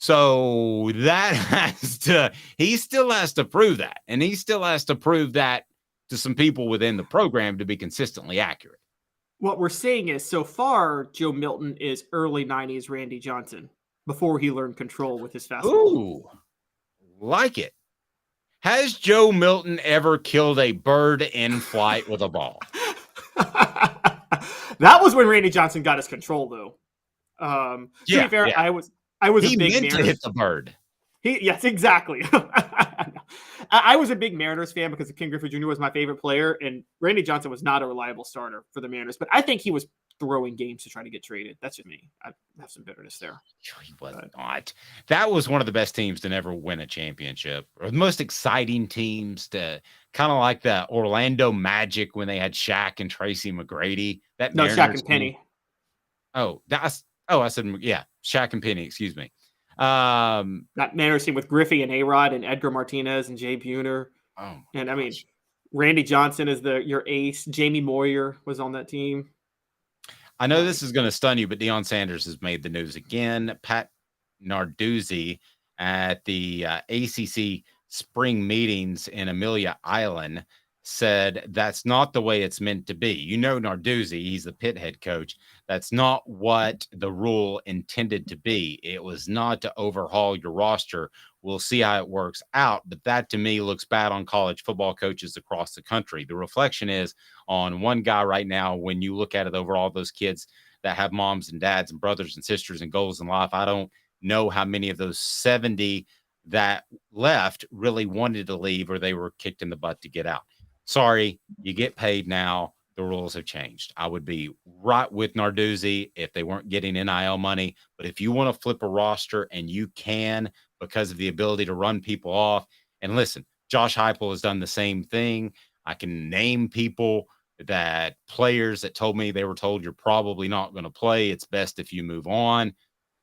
So that he still has to prove that. And he still has to prove that to some people within the program to be consistently accurate. What we're saying is, so far, Joe Milton is early 90s Randy Johnson before he learned control with his fastball. Ooh, like it. Has Joe Milton ever killed a bird in flight with a ball? That was when Randy Johnson got his control, though. To be fair, yeah. I was He a big meant to Mariners. hit the bird. Yes, exactly. I was a big Mariners fan because Ken Griffey Jr. was my favorite player, and Randy Johnson was not a reliable starter for the Mariners. But I think he was throwing games to try to get traded. That's just me. I have some bitterness there. He was not. That was one of the best teams to never win a championship, or the most exciting teams to kind of like the Orlando Magic when they had Shaq and Tracy McGrady. Shaq and Penny. I said, yeah, Shaq and Penny, excuse me. That Mariners team with Griffey and A-Rod and Edgar Martinez and Jay Buhner. And I mean, Randy Johnson is your ace. Jamie Moyer was on that team. I know this is going to stun you, but Deion Sanders has made the news again. Pat Narduzzi at the ACC spring meetings in Amelia Island said that's not the way it's meant to be. You know Narduzzi, he's the Pitt head coach. That's not what the rule intended to be. It was not to overhaul your roster. We'll see how it works out, but that to me looks bad on college football coaches across the country. The reflection is on one guy right now. When you look at it over all those kids that have moms and dads and brothers and sisters and goals in life, I don't know how many of those 70 that left really wanted to leave or they were kicked in the butt to get out. Sorry, you get paid now. The rules have changed. I would be right with Narduzzi if they weren't getting NIL money. But if you want to flip a roster, and you can because of the ability to run people off. And listen, Josh Heupel has done the same thing. I can name players that told me they were told you're probably not going to play. It's best if you move on.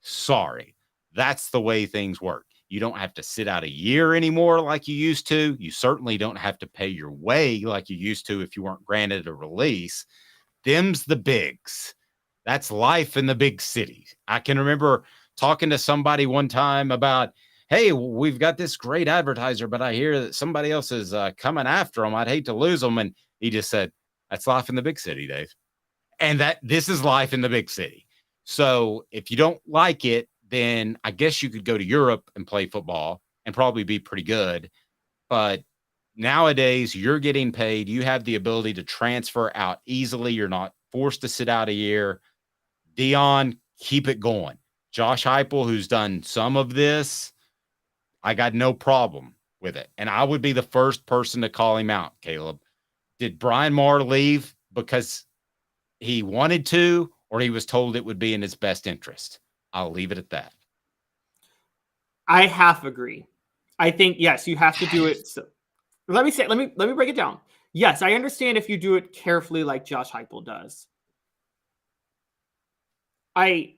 Sorry. That's the way things work. You don't have to sit out a year anymore like you used to. You certainly don't have to pay your way like you used to if you weren't granted a release. Them's the bigs. That's life in the big city. I can remember talking to somebody one time about, hey, we've got this great advertiser, but I hear that somebody else is coming after them. I'd hate to lose them. And he just said, that's life in the big city, Dave. And this is life in the big city. So if you don't like it, then I guess you could go to Europe and play football and probably be pretty good. But nowadays, you're getting paid. You have the ability to transfer out easily. You're not forced to sit out a year. Deion, keep it going. Josh Heupel, who's done some of this, I got no problem with it. And I would be the first person to call him out, Caleb. Did Brian Maher leave because he wanted to, or he was told it would be in his best interest? I'll leave it at that. I half agree. I think, yes, you have to do it. So let me break it down. Yes, I understand if you do it carefully like Josh Heupel does. I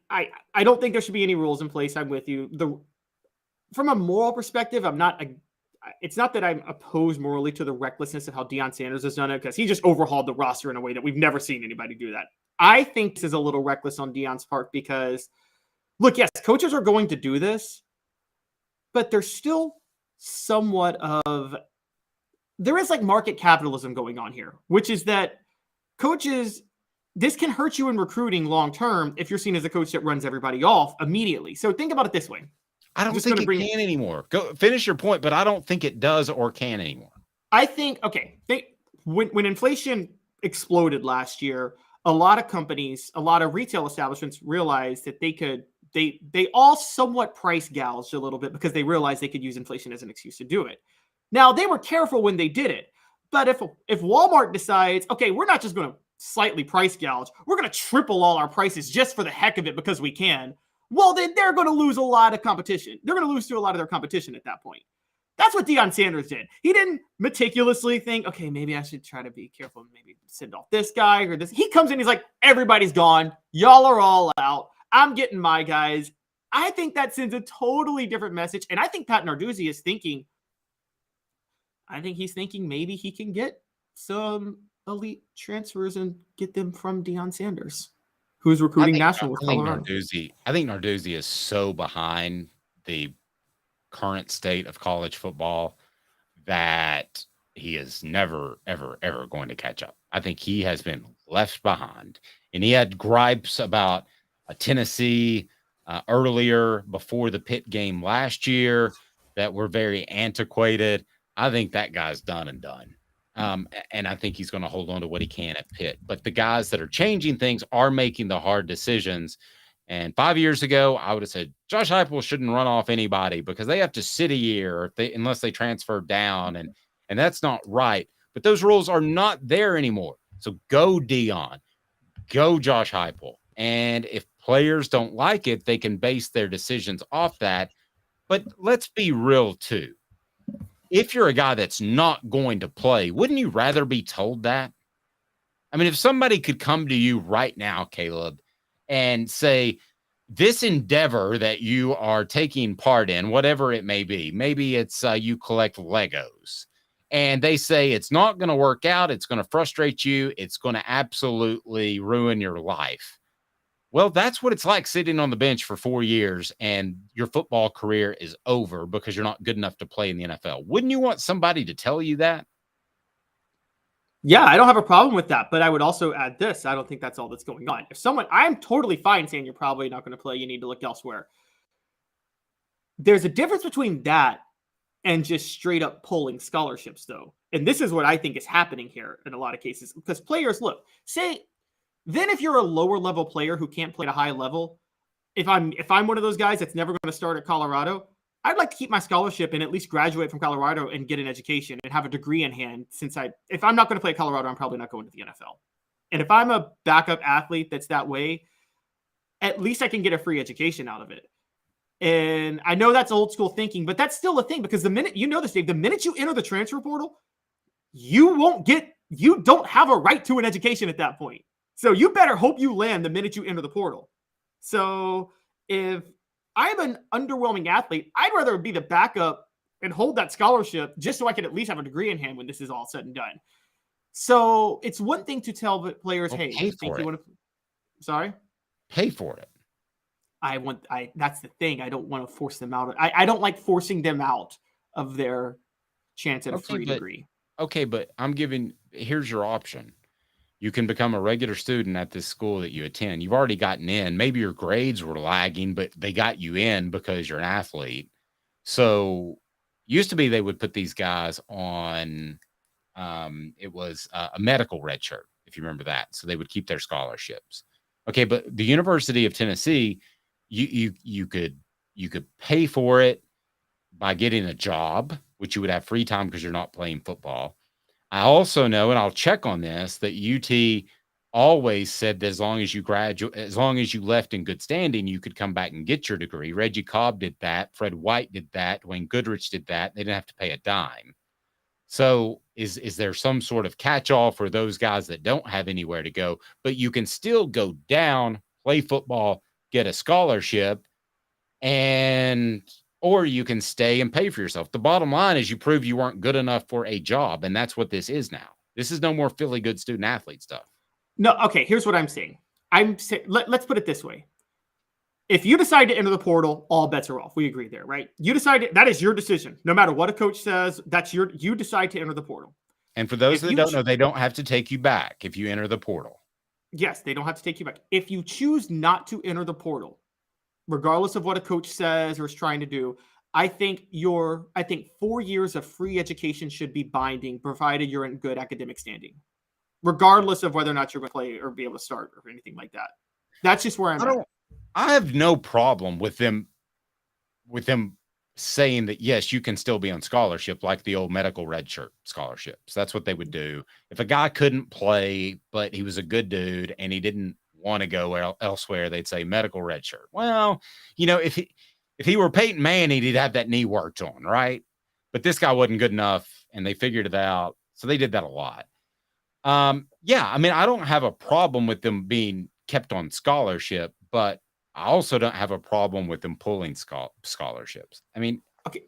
don't think there should be any rules in place. I'm with you. From a moral perspective, it's not that I'm opposed morally to the recklessness of how Deion Sanders has done it, because he just overhauled the roster in a way that we've never seen anybody do that. I think this is a little reckless on Deion's part because, look, yes, coaches are going to do this, but there's still somewhat of, there is like market capitalism going on here, which is that coaches, this can hurt you in recruiting long-term if you're seen as a coach that runs everybody off immediately. So think about it this way. I don't think it can anymore. Go finish your point, but I don't think it does or can anymore. I think, when inflation exploded last year, a lot of companies, a lot of retail establishments realized that they all somewhat price gouged a little bit because they realized they could use inflation as an excuse to do it. Now, they were careful when they did it. But if Walmart decides, okay, we're not just going to slightly price gouge, we're going to triple all our prices just for the heck of it because we can, well, then they're going to lose a lot of competition. They're going to lose to a lot of their competition at that point. That's what Deion Sanders did. He didn't meticulously think, okay, maybe I should try to be careful and maybe send off this guy or this. He comes in, he's like, everybody's gone. Y'all are all out. I'm getting my guys. I think that sends a totally different message. And I think Pat Narduzzi is thinking, maybe he can get some elite transfers and get them from Deion Sanders, who's recruiting national with Colorado. I think Narduzzi is so behind the current state of college football that he is never, ever, ever going to catch up. I think he has been left behind. And he had gripes about Tennessee earlier before the Pitt game last year that were very antiquated. I think that guy's done and done. And I think he's going to hold on to what he can at Pitt. But the guys that are changing things are making the hard decisions. And 5 years ago, I would have said Josh Heupel shouldn't run off anybody because they have to sit a year unless they transfer down. And that's not right. But those rules are not there anymore. So go Deion, go Josh Heupel. And if players don't like it, they can base their decisions off that. But let's be real, too. If you're a guy that's not going to play, wouldn't you rather be told that? I mean, if somebody could come to you right now, Caleb, and say, this endeavor that you are taking part in, whatever it may be, maybe it's you collect Legos, and they say it's not going to work out, it's going to frustrate you, it's going to absolutely ruin your life. Well, that's what it's like sitting on the bench for 4 years and your football career is over because you're not good enough to play in the NFL. Wouldn't you want somebody to tell you that? Yeah, I don't have a problem with that, but I would also add this. I don't think that's all that's going on. If I'm totally fine saying you're probably not going to play, you need to look elsewhere. There's a difference between that and just straight up pulling scholarships, though. And this is what I think is happening here in a lot of cases. Because players, look, then if you're a lower level player who can't play at a high level, if I'm one of those guys that's never going to start at Colorado, I'd like to keep my scholarship and at least graduate from Colorado and get an education and have a degree in hand. If I'm not going to play at Colorado, I'm probably not going to the NFL. And if I'm a backup athlete that's that way, at least I can get a free education out of it. And I know that's old school thinking, but that's still a thing because the minute, you know this, Dave, the minute you enter the transfer portal, you don't have a right to an education at that point. So you better hope you land the minute you enter the portal. So if I'm an underwhelming athlete, I'd rather be the backup and hold that scholarship just so I can at least have a degree in hand when this is all said and done. So it's one thing to tell the players, hey, pay for it. Sorry? Pay for it. That's the thing. I don't want to force them out. I don't like forcing them out of their chance at a free degree. Okay, but here's your option. You can become a regular student at this school that you attend. You've already gotten in. Maybe your grades were lagging, but they got you in because you're an athlete. So used to be they would put these guys on, it was a medical red shirt, if you remember that. So they would keep their scholarships. Okay, but the University of Tennessee, you could pay for it by getting a job, which you would have free time because you're not playing football. I also know, and I'll check on this, that UT always said that as long as you left in good standing, you could come back and get your degree. Reggie Cobb did that. Fred White did that. Wayne Goodrich did that. They didn't have to pay a dime. So is there some sort of catch-all for those guys that don't have anywhere to go, but you can still go down, play football, get a scholarship, or you can stay and pay for yourself. The bottom line is you prove you weren't good enough for a job, and that's what this is now. This is no more Philly good student athlete stuff. No, okay, here's what I'm saying. Let's put it this way. If you decide to enter the portal, all bets are off. We agree there, right? You decide that is your decision. No matter what a coach says, you decide to enter the portal. And for those that don't know, they don't have to take you back if you enter the portal. Yes, they don't have to take you back. If you choose not to enter the portal, regardless of what a coach says or is trying to do, I think 4 years of free education should be binding, provided you're in good academic standing, regardless of whether or not you're going to play or be able to start or anything like that. That's just where I'm at. I have no problem with them saying that, yes, you can still be on scholarship, like the old medical red shirt scholarships. That's what they would do. If a guy couldn't play, but he was a good dude and he didn't want to go elsewhere, they'd say medical red shirt. Well, if he were Peyton Manning, he'd have that knee worked on, right? But this guy wasn't good enough, and they figured it out. So they did that a lot. Yeah, I mean, I don't have a problem with them being kept on scholarship, but I also don't have a problem with them pulling scholarships. I mean, okay,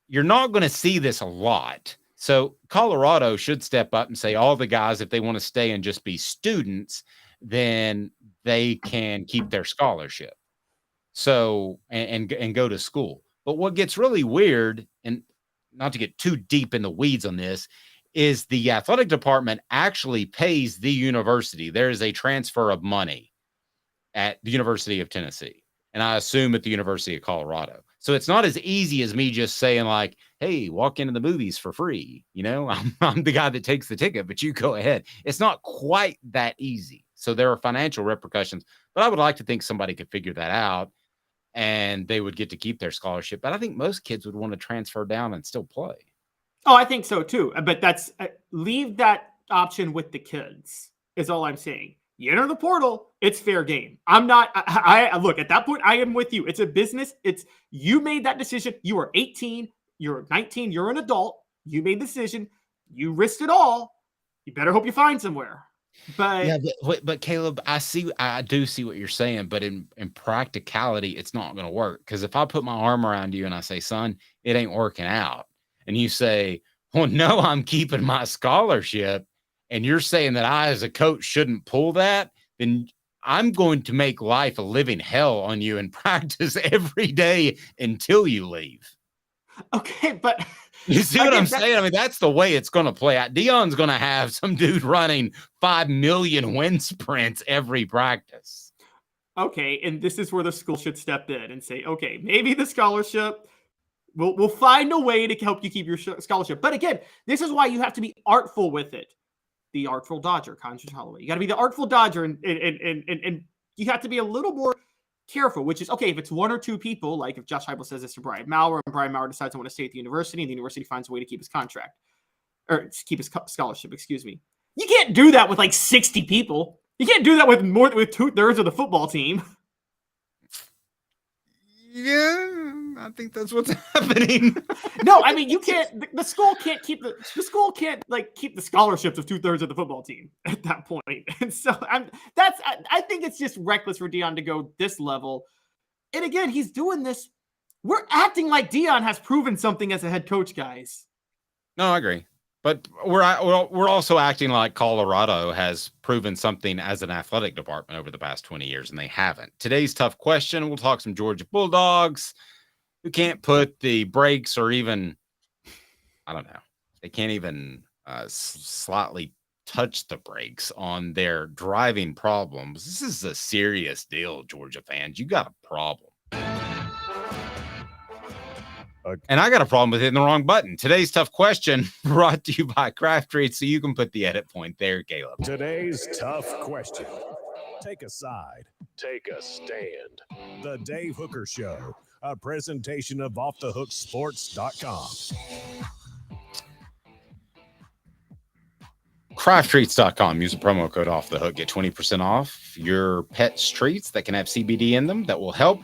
you're not going to see this a lot. So Colorado should step up and say all the guys, if they want to stay and just be students, then they can keep their scholarship. So, and go to school. But what gets really weird, and not to get too deep in the weeds on this, is the athletic department actually pays the university. There is a transfer of money at the University of Tennessee, and I assume at the University of Colorado. So it's not as easy as me just saying like, hey, walk into the movies for free. You know, I'm the guy that takes the ticket, but you go ahead. It's not quite that easy. So there are financial repercussions, but I would like to think somebody could figure that out and they would get to keep their scholarship. But I think most kids would want to transfer down and still play. Oh, I think so too. But that's leave that option with the kids is all I'm saying. You enter the portal, it's fair game. I'm not, I look, at that point, I am with you. It's a business. It's, you made that decision. You are 18, you're 19, you're an adult. You made the decision. You risked it all. You better hope you find somewhere. But yeah, but Caleb, I do see what you're saying, but in practicality, it's not going to work. Because if I put my arm around you and I say, son, it ain't working out, and you say, well, no, I'm keeping my scholarship, and you're saying that I, as a coach, shouldn't pull that, then I'm going to make life a living hell on you in practice every day until you leave. Okay, but you see what I'm saying? I mean, that's the way it's going to play out. Deion's going to have some dude running 5 million wind sprints every practice. Okay, and this is where the school should step in and say, okay, maybe the scholarship, we'll find a way to help you keep your scholarship. But again, this is why you have to be artful with it. The artful dodger, Constance Holloway. You got to be the artful dodger, and you have to be a little more careful, which is, okay, if it's one or two people, like if Josh Heupel says this to Brian Maurer, and Brian Maurer decides to want to stay at the university, and the university finds a way to keep his contract, or keep his scholarship, excuse me. You can't do that with like 60 people. You can't do that with more with 2/3 of the football team. Yeah, I think that's what's happening. No, I mean, you can't. The school can't keep keep the scholarships of 2/3 of the football team at that point. And so I think it's just reckless for Deion to go this level. And again, he's doing this. We're acting like Deion has proven something as a head coach, guys. No, I agree. But we're also acting like Colorado has proven something as an athletic department over the past 20 years, and they haven't. Today's tough question. We'll talk some Georgia Bulldogs who can't put the brakes or even, I don't know, they can't even slightly touch the brakes on their driving problems. This is a serious deal, Georgia fans. You got a problem. And I got a problem with hitting the wrong button. Today's tough question brought to you by Craft Treats, so you can put the edit point there, Caleb. Today's tough question. Take a side. Take a stand. The Dave Hooker Show, a presentation of OffTheHookSports.com. CraftTreats.com. Use the promo code OffTheHook. Get 20% off your pet's treats that can have CBD in them that will help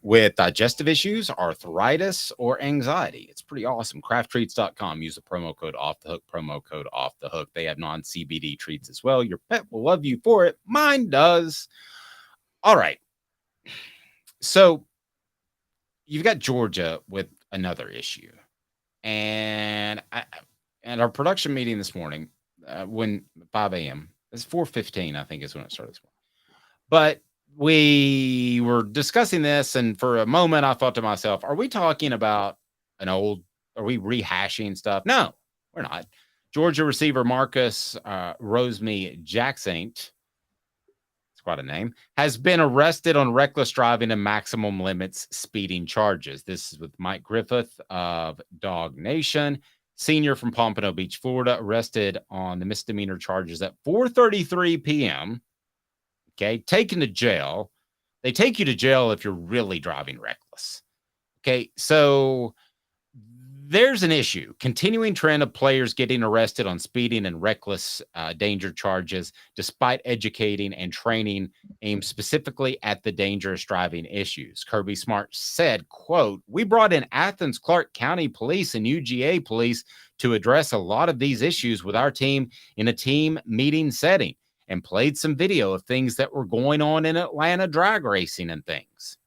with digestive issues, arthritis, or anxiety. It's pretty awesome. CraftTreats.com. Use the promo code OffTheHook. Promo code OffTheHook. They have non-CBD treats as well. Your pet will love you for it. Mine does. All right. So you've got Georgia with another issue. And at our production meeting this morning, when 5 a.m., it's 4:15, I think is when it started this morning. But we were discussing this, and for a moment, I thought to myself, are we talking about are we rehashing stuff? No, we're not. Georgia receiver Marcus Rosemy-Jacksaint, it's quite a name, has been arrested on reckless driving and maximum limits speeding charges. This is with Mike Griffith of Dog Nation, senior from Pompano Beach, Florida, arrested on the misdemeanor charges at 4:33 p.m., okay, taken to jail. They take you to jail if you're really driving reckless. Okay, so there's an issue. Continuing trend of players getting arrested on speeding and reckless danger charges, despite educating and training aimed specifically at the dangerous driving issues. Kirby Smart said, quote, "We brought in Athens Clarke County Police and UGA Police to address a lot of these issues with our team in a team meeting setting, and played some video of things that were going on in Atlanta drag racing and things."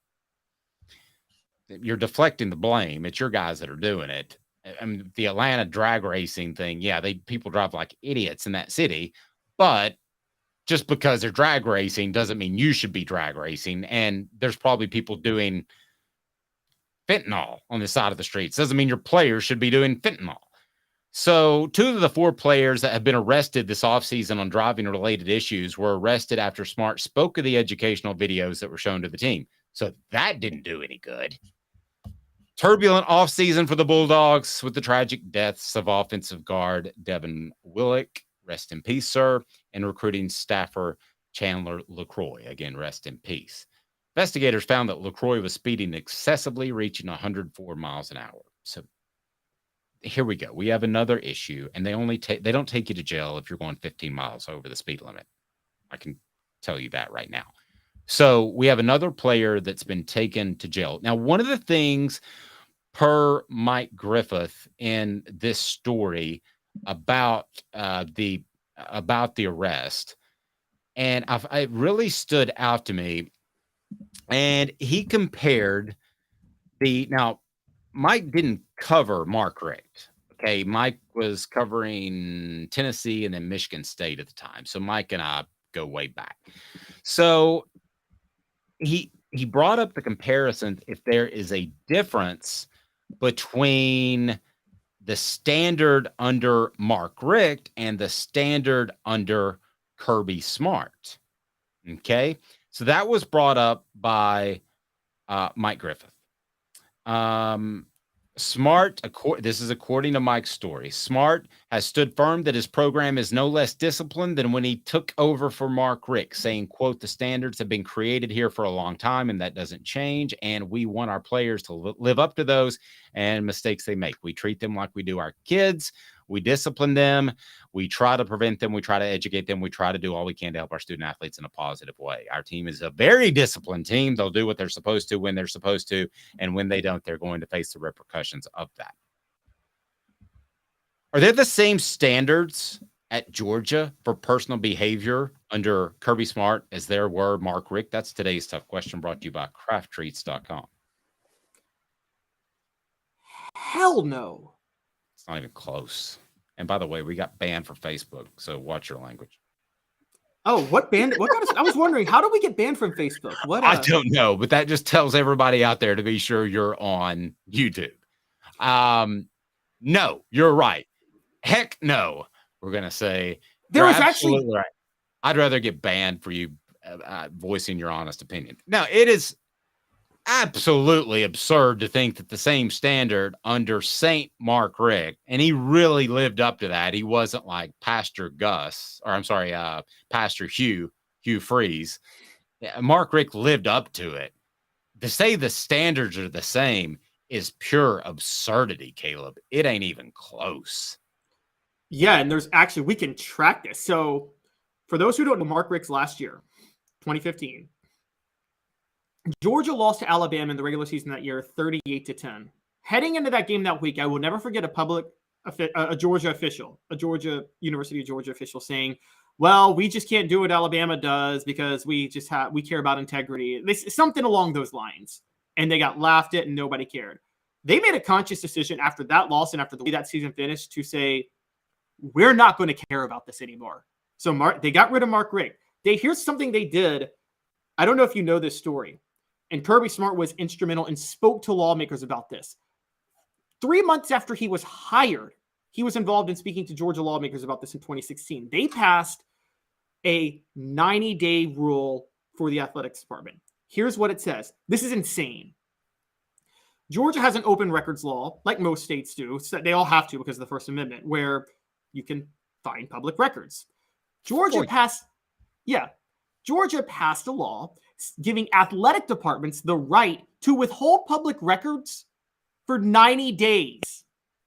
You're deflecting the blame. It's your guys that are doing it. I mean, the Atlanta drag racing thing, yeah, people drive like idiots in that city, but just because they're drag racing doesn't mean you should be drag racing. And there's probably people doing fentanyl on the side of the streets. Doesn't mean your players should be doing fentanyl. So 2 of the 4 players that have been arrested this offseason on driving-related issues were arrested after Smart spoke of the educational videos that were shown to the team. So that didn't do any good. Turbulent offseason for the Bulldogs with the tragic deaths of offensive guard Devin Willock, rest in peace, sir, and recruiting staffer Chandler LaCroix, again, rest in peace. Investigators found that LaCroix was speeding excessively, reaching 104 miles an hour. So here we go. We have another issue, and they don't take you to jail if you're going 15 miles over the speed limit. I can tell you that right now. So we have another player that's been taken to jail. Now, one of the things per Mike Griffith in this story about the arrest, and it really stood out to me, and he compared now Mike didn't cover Mark Richt. Okay. Mike was covering Tennessee and then Michigan State at the time. So Mike and I go way back. So he brought up the comparison if there is a difference between the standard under Mark Richt and the standard under Kirby Smart. Okay. So that was brought up by Mike Griffith. Smart, this is according to Mike's story. Smart has stood firm that his program is no less disciplined than when he took over for Mark Richt, saying, quote, the standards have been created here for a long time and that doesn't change. And we want our players to live up to those and mistakes they make. We treat them like we do our kids. We discipline them. We try to prevent them. We try to educate them. We try to do all we can to help our student athletes in a positive way. Our team is a very disciplined team. They'll do what they're supposed to when they're supposed to. And when they don't, they're going to face the repercussions of that. Are there the same standards at Georgia for personal behavior under Kirby Smart as there were Mark Richt? That's today's tough question, brought to you by crafttreats.com. Hell no. It's not even close. And by the way, we got banned from Facebook, so watch your language. Oh, what banned? What kind of? I was wondering, how do we get banned from Facebook? What? I don't know, but that just tells everybody out there to be sure you're on YouTube. No, you're right. Heck no. We're gonna say there was actually right. I'd rather get banned for you voicing your honest opinion. Now, it is absolutely absurd to think that the same standard under Saint Mark Richt, and he really lived up to that. He wasn't like Pastor Hugh Freeze. Mark Richt lived up to it. To say the standards are the same is pure absurdity, Caleb. It ain't even close. Yeah, and there's actually, we can track this. So for those who don't know, Mark Richt's last year, 2015, Georgia lost to Alabama in the regular season that year, 38-10. Heading into that game that week, I will never forget a Georgia official, a University of Georgia official saying, well, we just can't do what Alabama does because we care about integrity. Something along those lines. And they got laughed at and nobody cared. They made a conscious decision after that loss and after the way that season finished to say, we're not going to care about this anymore. So they got rid of Mark Richt. Here's something they did. I don't know if you know this story. And Kirby Smart was instrumental and spoke to lawmakers about this. 3 months after he was hired, he was involved in speaking to Georgia lawmakers about this in 2016. They passed a 90-day rule for the athletics department. Here's what it says. This is insane. Georgia has an open records law, like most states do. So they all have to because of the First Amendment, where you can find public records. Georgia passed a law giving athletic departments the right to withhold public records for 90 days.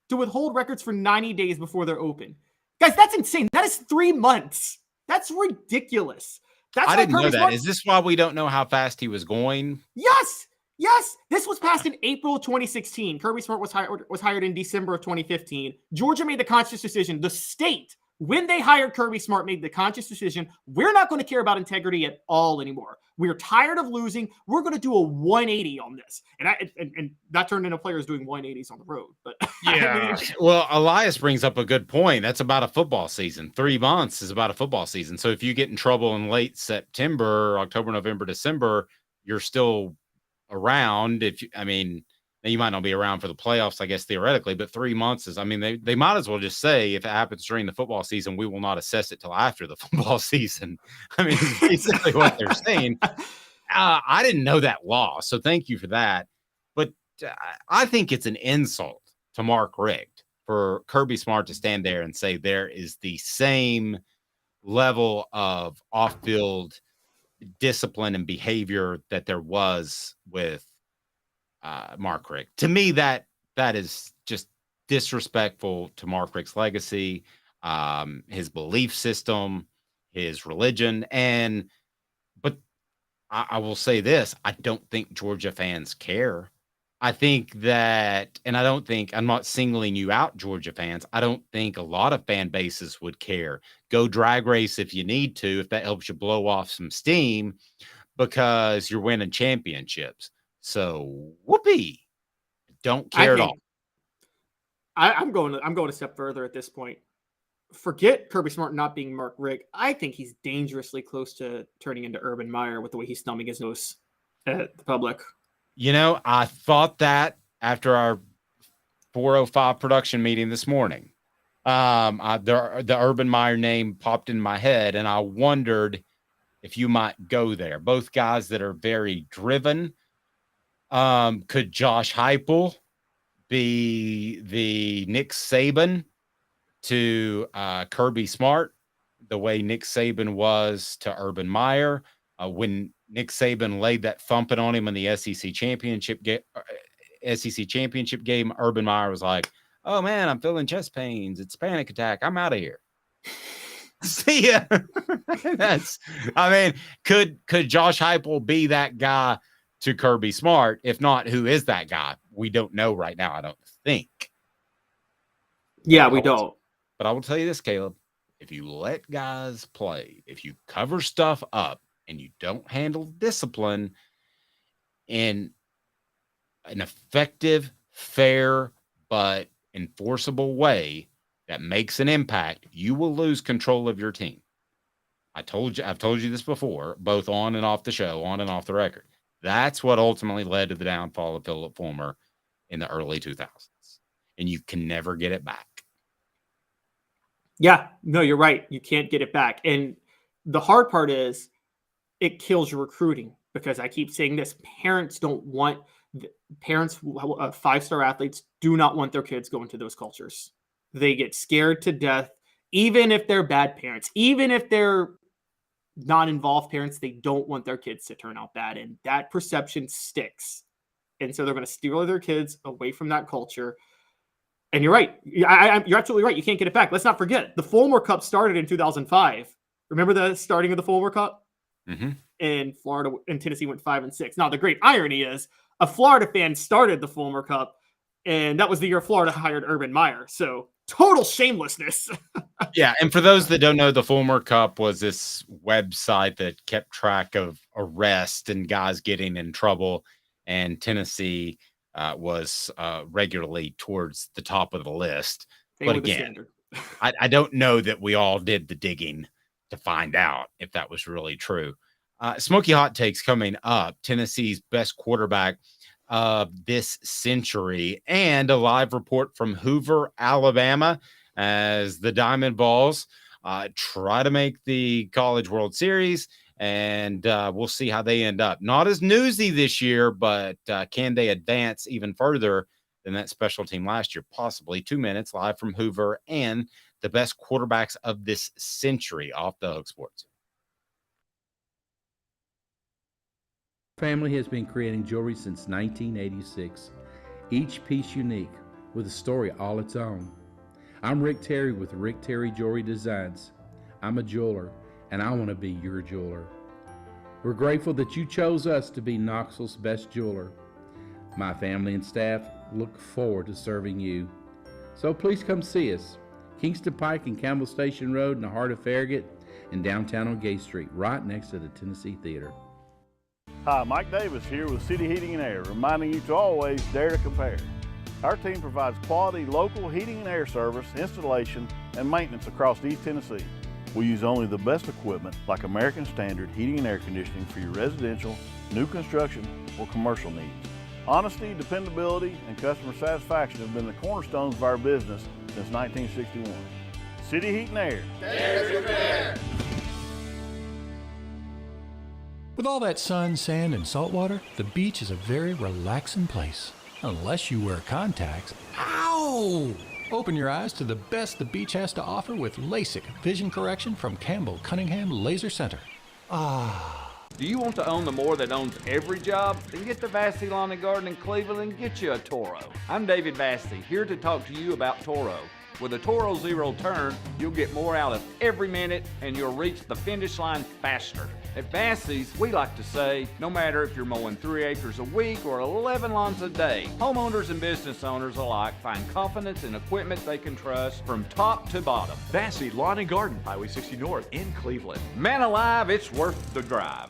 To withhold records for 90 days before they're open. Guys, that's insane. That is 3 months. That's ridiculous. I didn't know that. Is this why we don't know how fast he was going? Yes. This was passed in April of 2016. Kirby Smart was hired in December of 2015. Georgia made the conscious decision. The state, when they hired Kirby Smart, made the conscious decision. We're not going to care about integrity at all anymore. We're tired of losing. We're going to do a 180 on this. And that turned into players doing 180s on the road. But yeah. Well, Elias brings up a good point. That's about a football season. 3 months is about a football season. So if you get in trouble in late September, October, November, December, you're still around. Now, you might not be around for the playoffs, I guess, theoretically, but 3 months is, I mean, they might as well just say, if it happens during the football season, we will not assess it till after the football season. I mean, it's basically what they're saying. I didn't know that law, so thank you for that. But I think it's an insult to Mark Richt for Kirby Smart to stand there and say there is the same level of off-field discipline and behavior that there was with Mark Richt. To me, that is just disrespectful to Mark Richt's legacy, his belief system, his religion. But I will say this, I don't think Georgia fans care. I think that, and I'm not singling you out, Georgia fans. I don't think a lot of fan bases would care. Go drag race if you need to, if that helps you blow off some steam because you're winning championships. So whoopee. Don't care at all. I'm going a step further at this point. Forget Kirby Smart not being Mark Richt. I think he's dangerously close to turning into Urban Meyer with the way he's thumbing his nose at the public. You know, I thought that after our 4:05 production meeting this morning. The Urban Meyer name popped in my head, and I wondered if you might go there. Both guys that are very driven. Could Josh Heupel be the Nick Saban to Kirby Smart, the way Nick Saban was to Urban Meyer? When Nick Saban laid that thumping on him in the SEC championship game, Urban Meyer was like, "Oh man, I'm feeling chest pains. It's a panic attack. I'm out of here." See ya. Could Josh Heupel be that guy to Kirby Smart? If not, who is that guy? We don't know right now, I don't think. Yeah, we don't. But I will tell you this, Caleb. If you let guys play, if you cover stuff up and you don't handle discipline in an effective, fair, but enforceable way that makes an impact, you will lose control of your team. I've told you this before, both on and off the show, on and off the record. That's what ultimately led to the downfall of Philip Fulmer in the early 2000s. And you can never get it back. Yeah, no, you're right. You can't get it back. And the hard part is it kills your recruiting, because I keep saying this. Parents, 5-star athletes do not want their kids going to those cultures. They get scared to death, even if they're bad parents, even if they're non-involved parents, they don't want their kids to turn out bad. And that perception sticks. And so they're going to steer their kids away from that culture. And you're right. You're absolutely right. You can't get it back. Let's not forget, the Fulmer Cup started in 2005. Remember the starting of the Fulmer Cup? Mm-hmm. And Florida and Tennessee went 5-6. Now, the great irony is a Florida fan started the Fulmer Cup, and that was the year Florida hired Urban Meyer. So total shamelessness. Yeah, and for those that don't know, the Fulmer Cup was this website that kept track of arrests and guys getting in trouble, and Tennessee was regularly towards the top of the list. But again, I don't know that we all did the digging to find out if that was really true. Smoky Hot Takes coming up. Tennessee's best quarterback of this century, and a live report from Hoover, Alabama, as the Diamond Vols try to make the College World Series, and we'll see how they end up. Not as newsy this year, but can they advance even further than that special team last year? Possibly. 2 minutes live from Hoover and the best quarterbacks of this century. Off the Hook Sports. Family has been creating jewelry since 1986, each piece unique with a story all its own. I'm Rick Terry with Rick Terry Jewelry Designs. I'm a jeweler, and I want to be your jeweler. We're grateful that you chose us to be Knoxville's best jeweler. My family and staff look forward to serving you. So please come see us. Kingston Pike and Campbell Station Road in the heart of Farragut, and downtown on Gay Street, right next to the Tennessee Theater. Hi, Mike Davis here with City Heating and Air, reminding you to always dare to compare. Our team provides quality local heating and air service, installation, and maintenance across East Tennessee. We use only the best equipment like American Standard heating and air conditioning for your residential, new construction, or commercial needs. Honesty, dependability, and customer satisfaction have been the cornerstones of our business since 1961. City Heat and Air. There's repair. With all that sun, sand, and salt water, the beach is a very relaxing place. Unless you wear contacts. Ow! Open your eyes to the best the beach has to offer with LASIK vision correction from Campbell Cunningham Laser Center. Do you want to own the more that owns every job? Then get to Vassy Lawn and Garden in Cleveland and get you a Toro. I'm David Vassy, here to talk to you about Toro. With a Toro Zero Turn, you'll get more out of every minute and you'll reach the finish line faster. At Vassy's, we like to say, no matter if you're mowing 3 acres a week or 11 lawns a day, homeowners and business owners alike find confidence in equipment they can trust from top to bottom. Vassy Lawn and Garden, Highway 60 North in Cleveland. Man alive, it's worth the drive.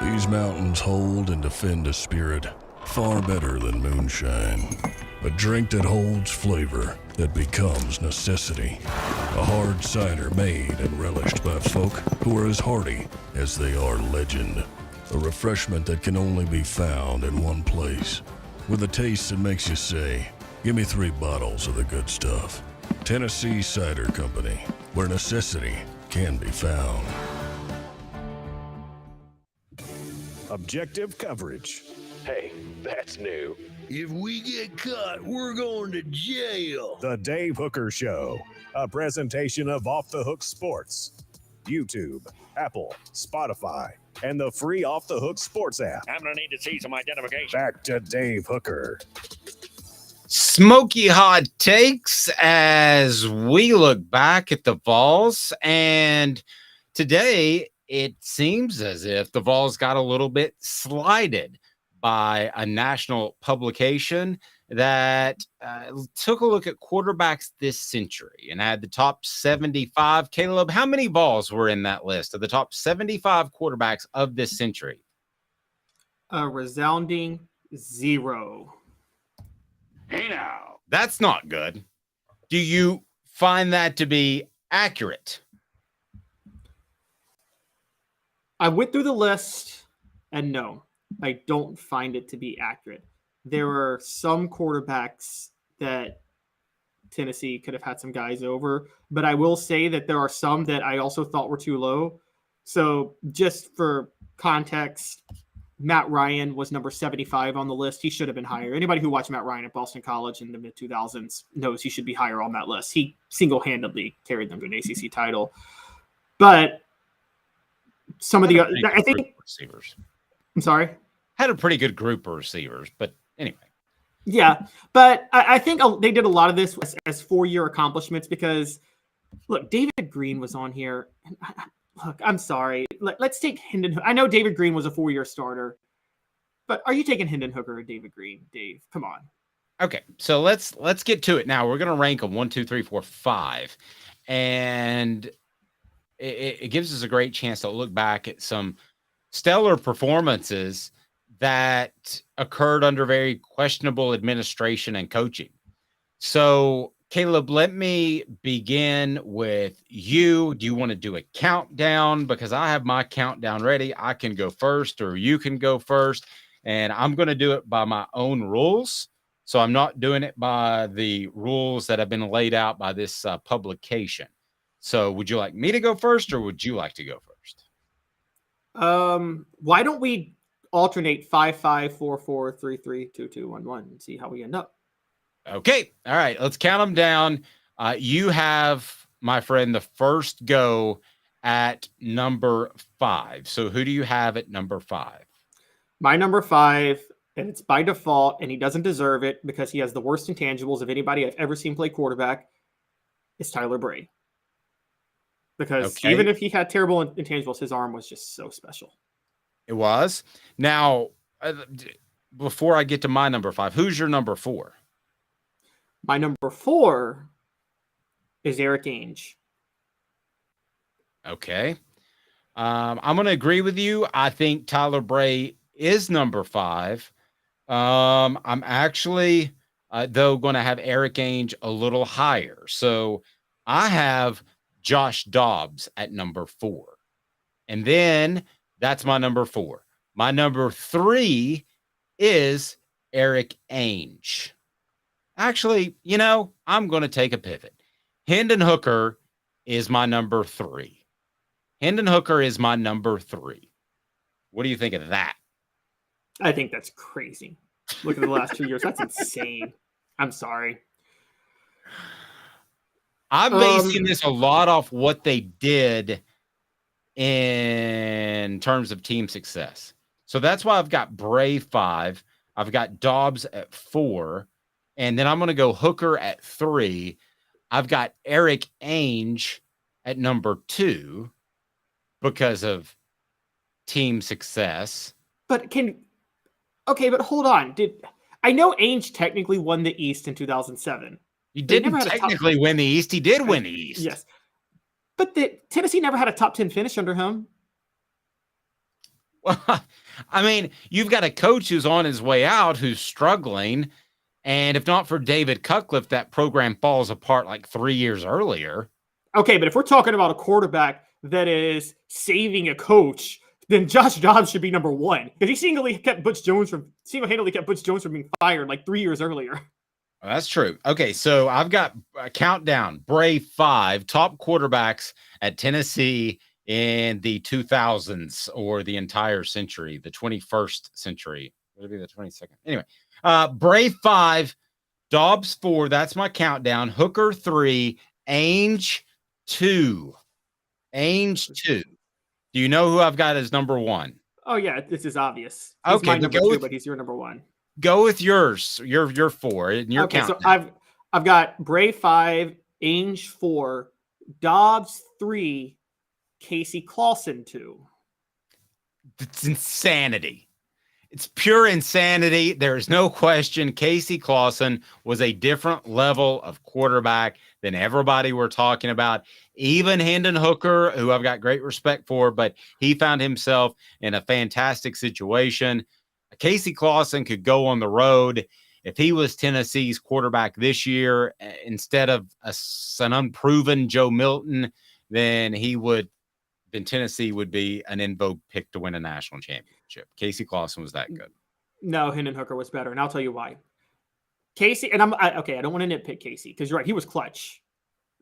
These mountains hold and defend a spirit far better than moonshine. A drink that holds flavor that becomes necessity. A hard cider made and relished by folk who are as hearty as they are legend. A refreshment that can only be found in one place. With a taste that makes you say, give me 3 bottles of the good stuff. Tennessee Cider Company, where necessity can be found. Objective coverage. Hey, that's new. If we get caught, we're going to jail. The Dave Hooker Show, a presentation of Off the Hook Sports. YouTube, Apple, Spotify, and the free Off the Hook Sports app. I'm going to need to see some identification. Back to Dave Hooker. Smoky hot takes as we look back at the Vols, and today it seems as if the Vols got a little bit slighted by a national publication that took a look at quarterbacks this century and had the top 75. Caleb, how many Vols were in that list of the top 75 quarterbacks of this century? A resounding 0. Hey now. That's not good. Do you find that to be accurate? I went through the list, and no, I don't find it to be accurate. There are some quarterbacks that Tennessee could have had some guys over, but I will say that there are some that I also thought were too low. So just for context, Matt Ryan was number 75 on the list. He should have been higher. Anybody who watched Matt Ryan at Boston College in the mid-2000s knows he should be higher on that list. He single-handedly carried them to an ACC title. But some of the other, I think, receivers. I'm sorry? Had a pretty good group of receivers, but anyway. Yeah, but I think they did a lot of this as 4-year accomplishments because, look, David Green was on here. Look, I'm sorry. Let's take Hendon. I know David Green was a 4-year starter, but are you taking Hendon Hooker or David Green, Dave? Come on. Okay, so let's get to it now. We're going to rank them 1, 2, 3, 4, 5, and it gives us a great chance to look back at some stellar performances that occurred under very questionable administration and coaching. So, Caleb, let me begin with you. Do you want to do a countdown? Because I have my countdown ready. I can go first or you can go first. And I'm going to do it by my own rules. So I'm not doing it by the rules that have been laid out by this publication. So would you like me to go first or would you like to go first? Why don't we alternate 5-5, 4-4, 3-3, 2-2, 1-1 and see how we end up? Okay. All right. Let's count them down. You have, my friend, the first go at number 5. So who do you have at number 5? My number 5, and it's by default, and he doesn't deserve it because he has the worst intangibles of anybody I've ever seen play quarterback, is Tyler Bray. Because even if he had terrible intangibles, his arm was just so special. It was. Now, before I get to my number 5, who's your number 4? My number 4 is Eric Ainge. Okay. I'm going to agree with you. I think Tyler Bray is number 5. I'm actually, though, going to have Eric Ainge a little higher. So I have Josh Dobbs at number 4. And then that's my number 4. My number 3 is Eric Ainge. Actually, I'm going to take a pivot. Hendon Hooker is my number 3. Hendon Hooker is my number 3. What do you think of that? I think that's crazy. Look at the last 2 years. That's insane. I'm sorry. I'm basing this a lot off what they did in terms of team success. So that's why I've got Bray 5. I've got Dobbs at 4. And then I'm going to go Hooker at 3. I've got Eric Ainge at number 2 because of team success. But but hold on. I know Ainge technically won the East in 2007. He didn't technically win the East. He did win the East. Yes. But Tennessee never had a top 10 finish under him. Well, I mean, you've got a coach who's on his way out, who's struggling. And if not for David Cutcliffe, that program falls apart like 3 years earlier. Okay, but if we're talking about a quarterback that is saving a coach, then Josh Dobbs should be number 1. Because he single-handedly kept Butch Jones from being fired like 3 years earlier. Well, that's true. Okay, so I've got a countdown. Bray 5, top quarterbacks at Tennessee in the 2000s or the entire century, the 21st century. Would it be the 22nd? Anyway, Bray 5, Dobbs 4. That's my countdown. Hooker 3, Ainge 2. Ainge 2. Do you know who I've got as number 1? Oh, yeah, this is obvious. He's my number 2, but he's your number 1. Go with yours. You're 4 and you're counting. So I've got Bray 5, Ainge 4, Dobbs 3, Casey Clausen 2. It's insanity. It's pure insanity. There is no question. Casey Clausen was a different level of quarterback than everybody we're talking about. Even Hendon Hooker, who I've got great respect for, but he found himself in a fantastic situation. Casey Clausen could go on the road. If he was Tennessee's quarterback this year, instead of an unproven Joe Milton, then Tennessee would be an in vogue pick to win a national championship. Casey Clausen was that good. No, Hendon Hooker was better, and I'll tell you why. Casey, and I don't want to nitpick Casey because you're right, he was clutch.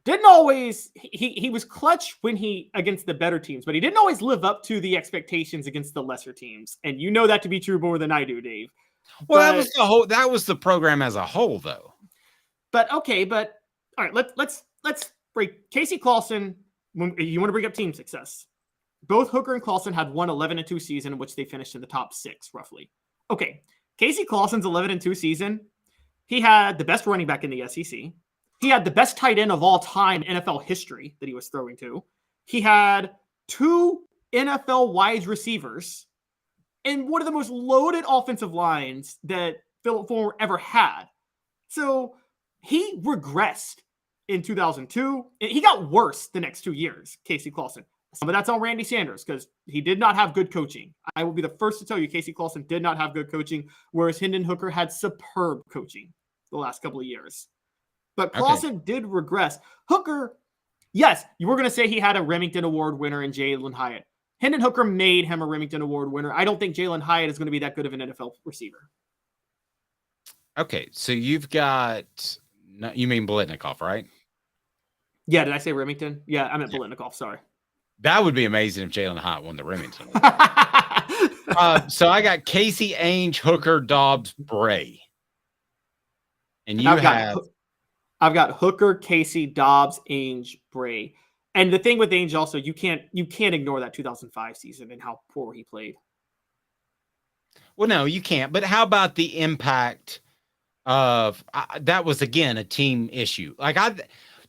Didn't always he was clutch when he against the better teams, but he didn't always live up to the expectations against the lesser teams. And you know that to be true more than I do, Dave. Well, that was the program as a whole, though. But all right, let's break Casey Clausen. When you want to bring up team success, both Hooker and Clausen had one 11-2 season in which they finished in the top 6, roughly. Okay, Casey Clausen's 11-2 season, he had the best running back in the SEC. He had the best tight end of all time in NFL history that he was throwing to. He had 2 NFL wide receivers and one of the most loaded offensive lines that Philip Fulmer ever had. So he regressed in 2002. He got worse the next 2 years, Casey Clausen. Some of that's on Randy Sanders because he did not have good coaching. I will be the first to tell you Casey Clausen did not have good coaching, whereas Hendon Hooker had superb coaching the last couple of years. But Clausen did regress. Hooker, yes, you were going to say he had a Remington Award winner in Jalen Hyatt. Hendon Hooker made him a Remington Award winner. I don't think Jalen Hyatt is going to be that good of an NFL receiver. Okay, so you've got, you mean Biletnikoff, right? Yeah, did I say Remington? Yeah, I meant Biletnikoff, sorry. That would be amazing if Jalen Hyatt won the Remington. So I got Casey, Ainge, Hooker, Dobbs, Bray. And I've got Hooker, Casey, Dobbs, Ainge, Bray. And the thing with Ainge also, you can't ignore that 2005 season and how poor he played. Well, no, you can't. But how about the impact of that was, again, a team issue.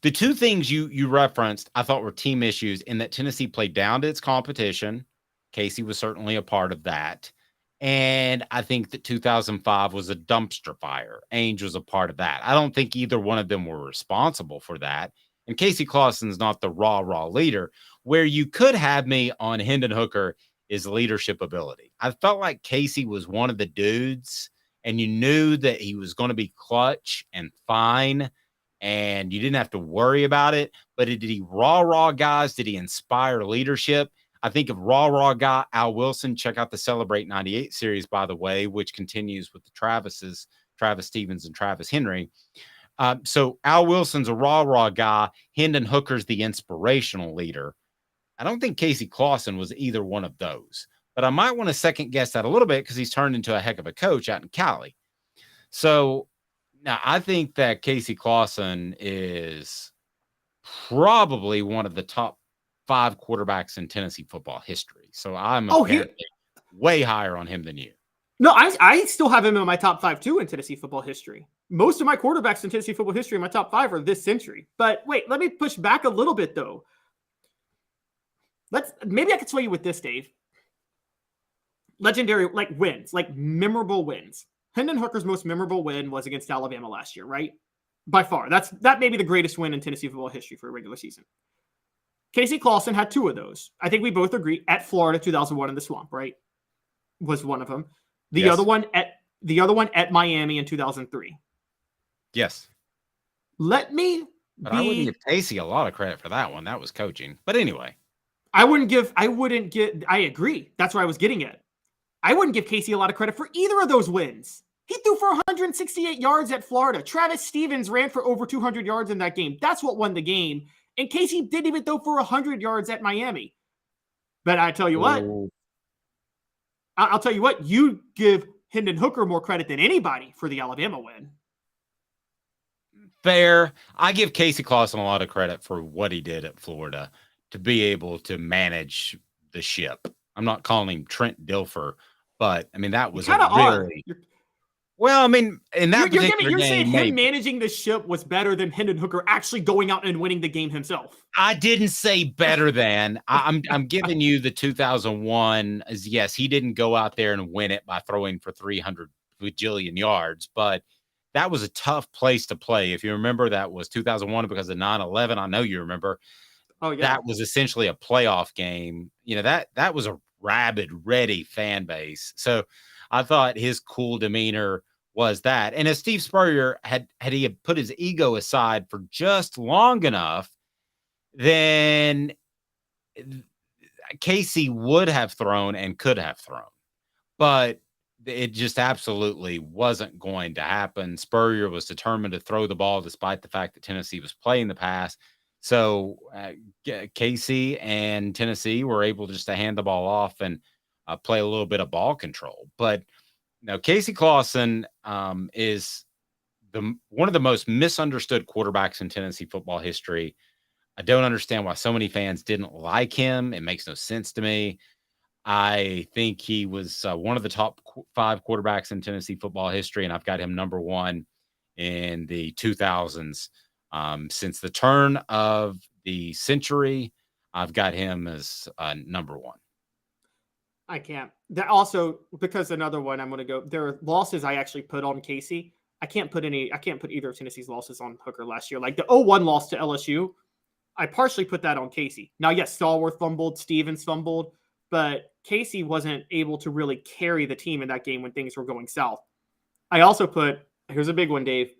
The 2 things you referenced, I thought were team issues in that Tennessee played down to its competition. Casey was certainly a part of that. And I think that 2005 was a dumpster fire. Ainge was a part of that. I don't think either one of them were responsible for that. And Casey Clausen's not the raw leader. Where you could have me on Hendon Hooker is leadership ability. I felt like Casey was one of the dudes, and you knew that he was going to be clutch and fine, and you didn't have to worry about it. But did he raw guys? Did he inspire leadership? I think of raw guy Al Wilson. Check out the Celebrate 98 series, by the way, which continues with the Travis Stevens and Travis Henry. So Al Wilson's a raw guy. Hendon Hooker's the inspirational leader. I don't think Casey Clausen was either one of those, but I might want to second guess that a little bit because he's turned into a heck of a coach out in Cali. So now I think that Casey Clausen is probably one of the top 5 quarterbacks in Tennessee football history. So I'm way higher on him than you. No, I still have him in my top 5 too in Tennessee football history. Most of my quarterbacks in Tennessee football history in my top 5 are this century. But wait, let me push back a little bit though. Maybe I could sway you with this, Dave. Legendary, like wins, like memorable wins. Hendon Hooker's most memorable win was against Alabama last year, right? By far. That may be the greatest win in Tennessee football history for a regular season. Casey Clausen had 2 of those. I think we both agree at Florida 2001 in the Swamp, right? Was one of them. The other one at Miami in 2003. Yes. But I wouldn't give Casey a lot of credit for that one. That was coaching. But anyway. I agree. That's where I was getting at. I wouldn't give Casey a lot of credit for either of those wins. He threw for 168 yards at Florida. Travis Stevens ran for over 200 yards in that game. That's what won the game. And Casey didn't even throw for 100 yards at Miami. But I tell you what, I'll tell you what, you give Hendon Hooker more credit than anybody for the Alabama win. Fair. I give Casey Clausen a lot of credit for what he did at Florida to be able to manage the ship. I'm not calling him Trent Dilfer, but I mean, that was really... Well, I mean, in that particular you're game, saying him managing the ship was better than Hendon Hooker actually going out and winning the game himself. I didn't say better than. I'm giving you the 2001 as yes, he didn't go out there and win it by throwing for 300 bajillion yards, but that was a tough place to play. If you remember, that was 2001 because of 9/11. I know you remember. Oh yeah, that was essentially a playoff game. You know, that was a rabid, ready fan base. So I thought his cool demeanor was that. And as Steve Spurrier had he put his ego aside for just long enough, then Casey would have thrown and could have thrown. But it just absolutely wasn't going to happen. Spurrier was determined to throw the ball despite the fact that Tennessee was playing the pass. So Casey and Tennessee were able just to hand the ball off and play a little bit of ball control. But now Casey Clausen is one of the most misunderstood quarterbacks in Tennessee football history. I don't understand why so many fans didn't like him. It makes no sense to me. I think he was one of the top 5 quarterbacks in Tennessee football history, and I've got him number 1 in the 2000s. Since the turn of the century, I've got him as number 1. I can't. That also, because another one I'm going to go, there are losses I actually put on Casey. I can't put either of Tennessee's losses on Hooker last year. Like the 0-1 loss to LSU, I partially put that on Casey. Now, yes, Stallworth fumbled, Stevens fumbled, but Casey wasn't able to really carry the team in that game when things were going south. I also put, here's a big one, Dave.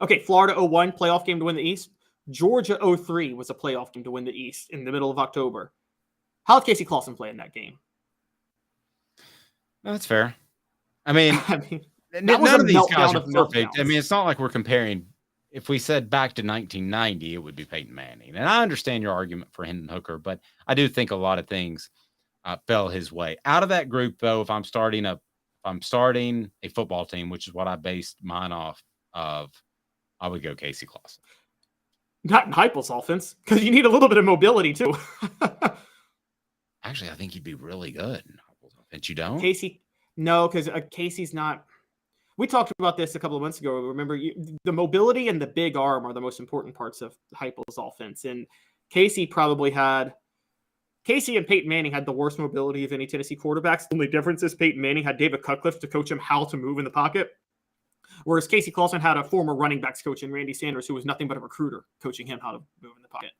Okay, Florida 0-1, playoff game to win the East. Georgia 0-3 was a playoff game to win the East in the middle of October. How did Casey Clausen play in that game? No, that's fair. I mean that was none of these guys are perfect. I mean, it's not like we're comparing. If we said back to 1990, it would be Peyton Manning. And I understand your argument for Hendon Hooker, but I do think a lot of things fell his way. Out of that group, though, if I'm starting a football team, which is what I based mine off of, I would go Casey Clausen. Not in Heupel's offense, because you need a little bit of mobility, too. Actually, I think he'd be really good in Heupel's offense. You don't? Casey, no, because Casey's not. We talked about this a couple of months ago. Remember, the mobility and the big arm are the most important parts of Heupel's offense. And Casey and Peyton Manning had the worst mobility of any Tennessee quarterbacks. The only difference is Peyton Manning had David Cutcliffe to coach him how to move in the pocket, whereas Casey Clausen had a former running backs coach in Randy Sanders, who was nothing but a recruiter, coaching him how to move in the pocket.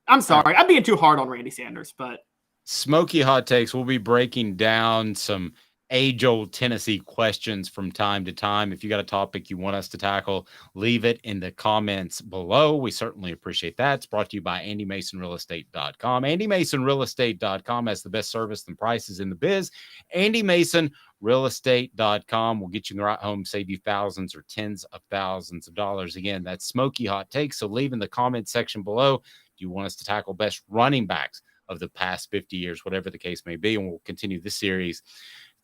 I'm sorry, I'm being too hard on Randy Sanders, but Smoky hot takes. We'll be breaking down some age-old Tennessee questions from time to time. If you got a topic you want us to tackle, leave it in the comments below. We certainly appreciate that. It's brought to you by AndyMasonRealEstate.com. AndyMasonRealEstate.com has the best service and prices in the biz. AndyMasonRealEstate.com will get you in the right home, save you thousands or tens of thousands of dollars. Again, that's smoky hot takes. So leave in the comment section below. Do you want us to tackle best running backs of the past 50 years, whatever the case may be? And we'll continue this series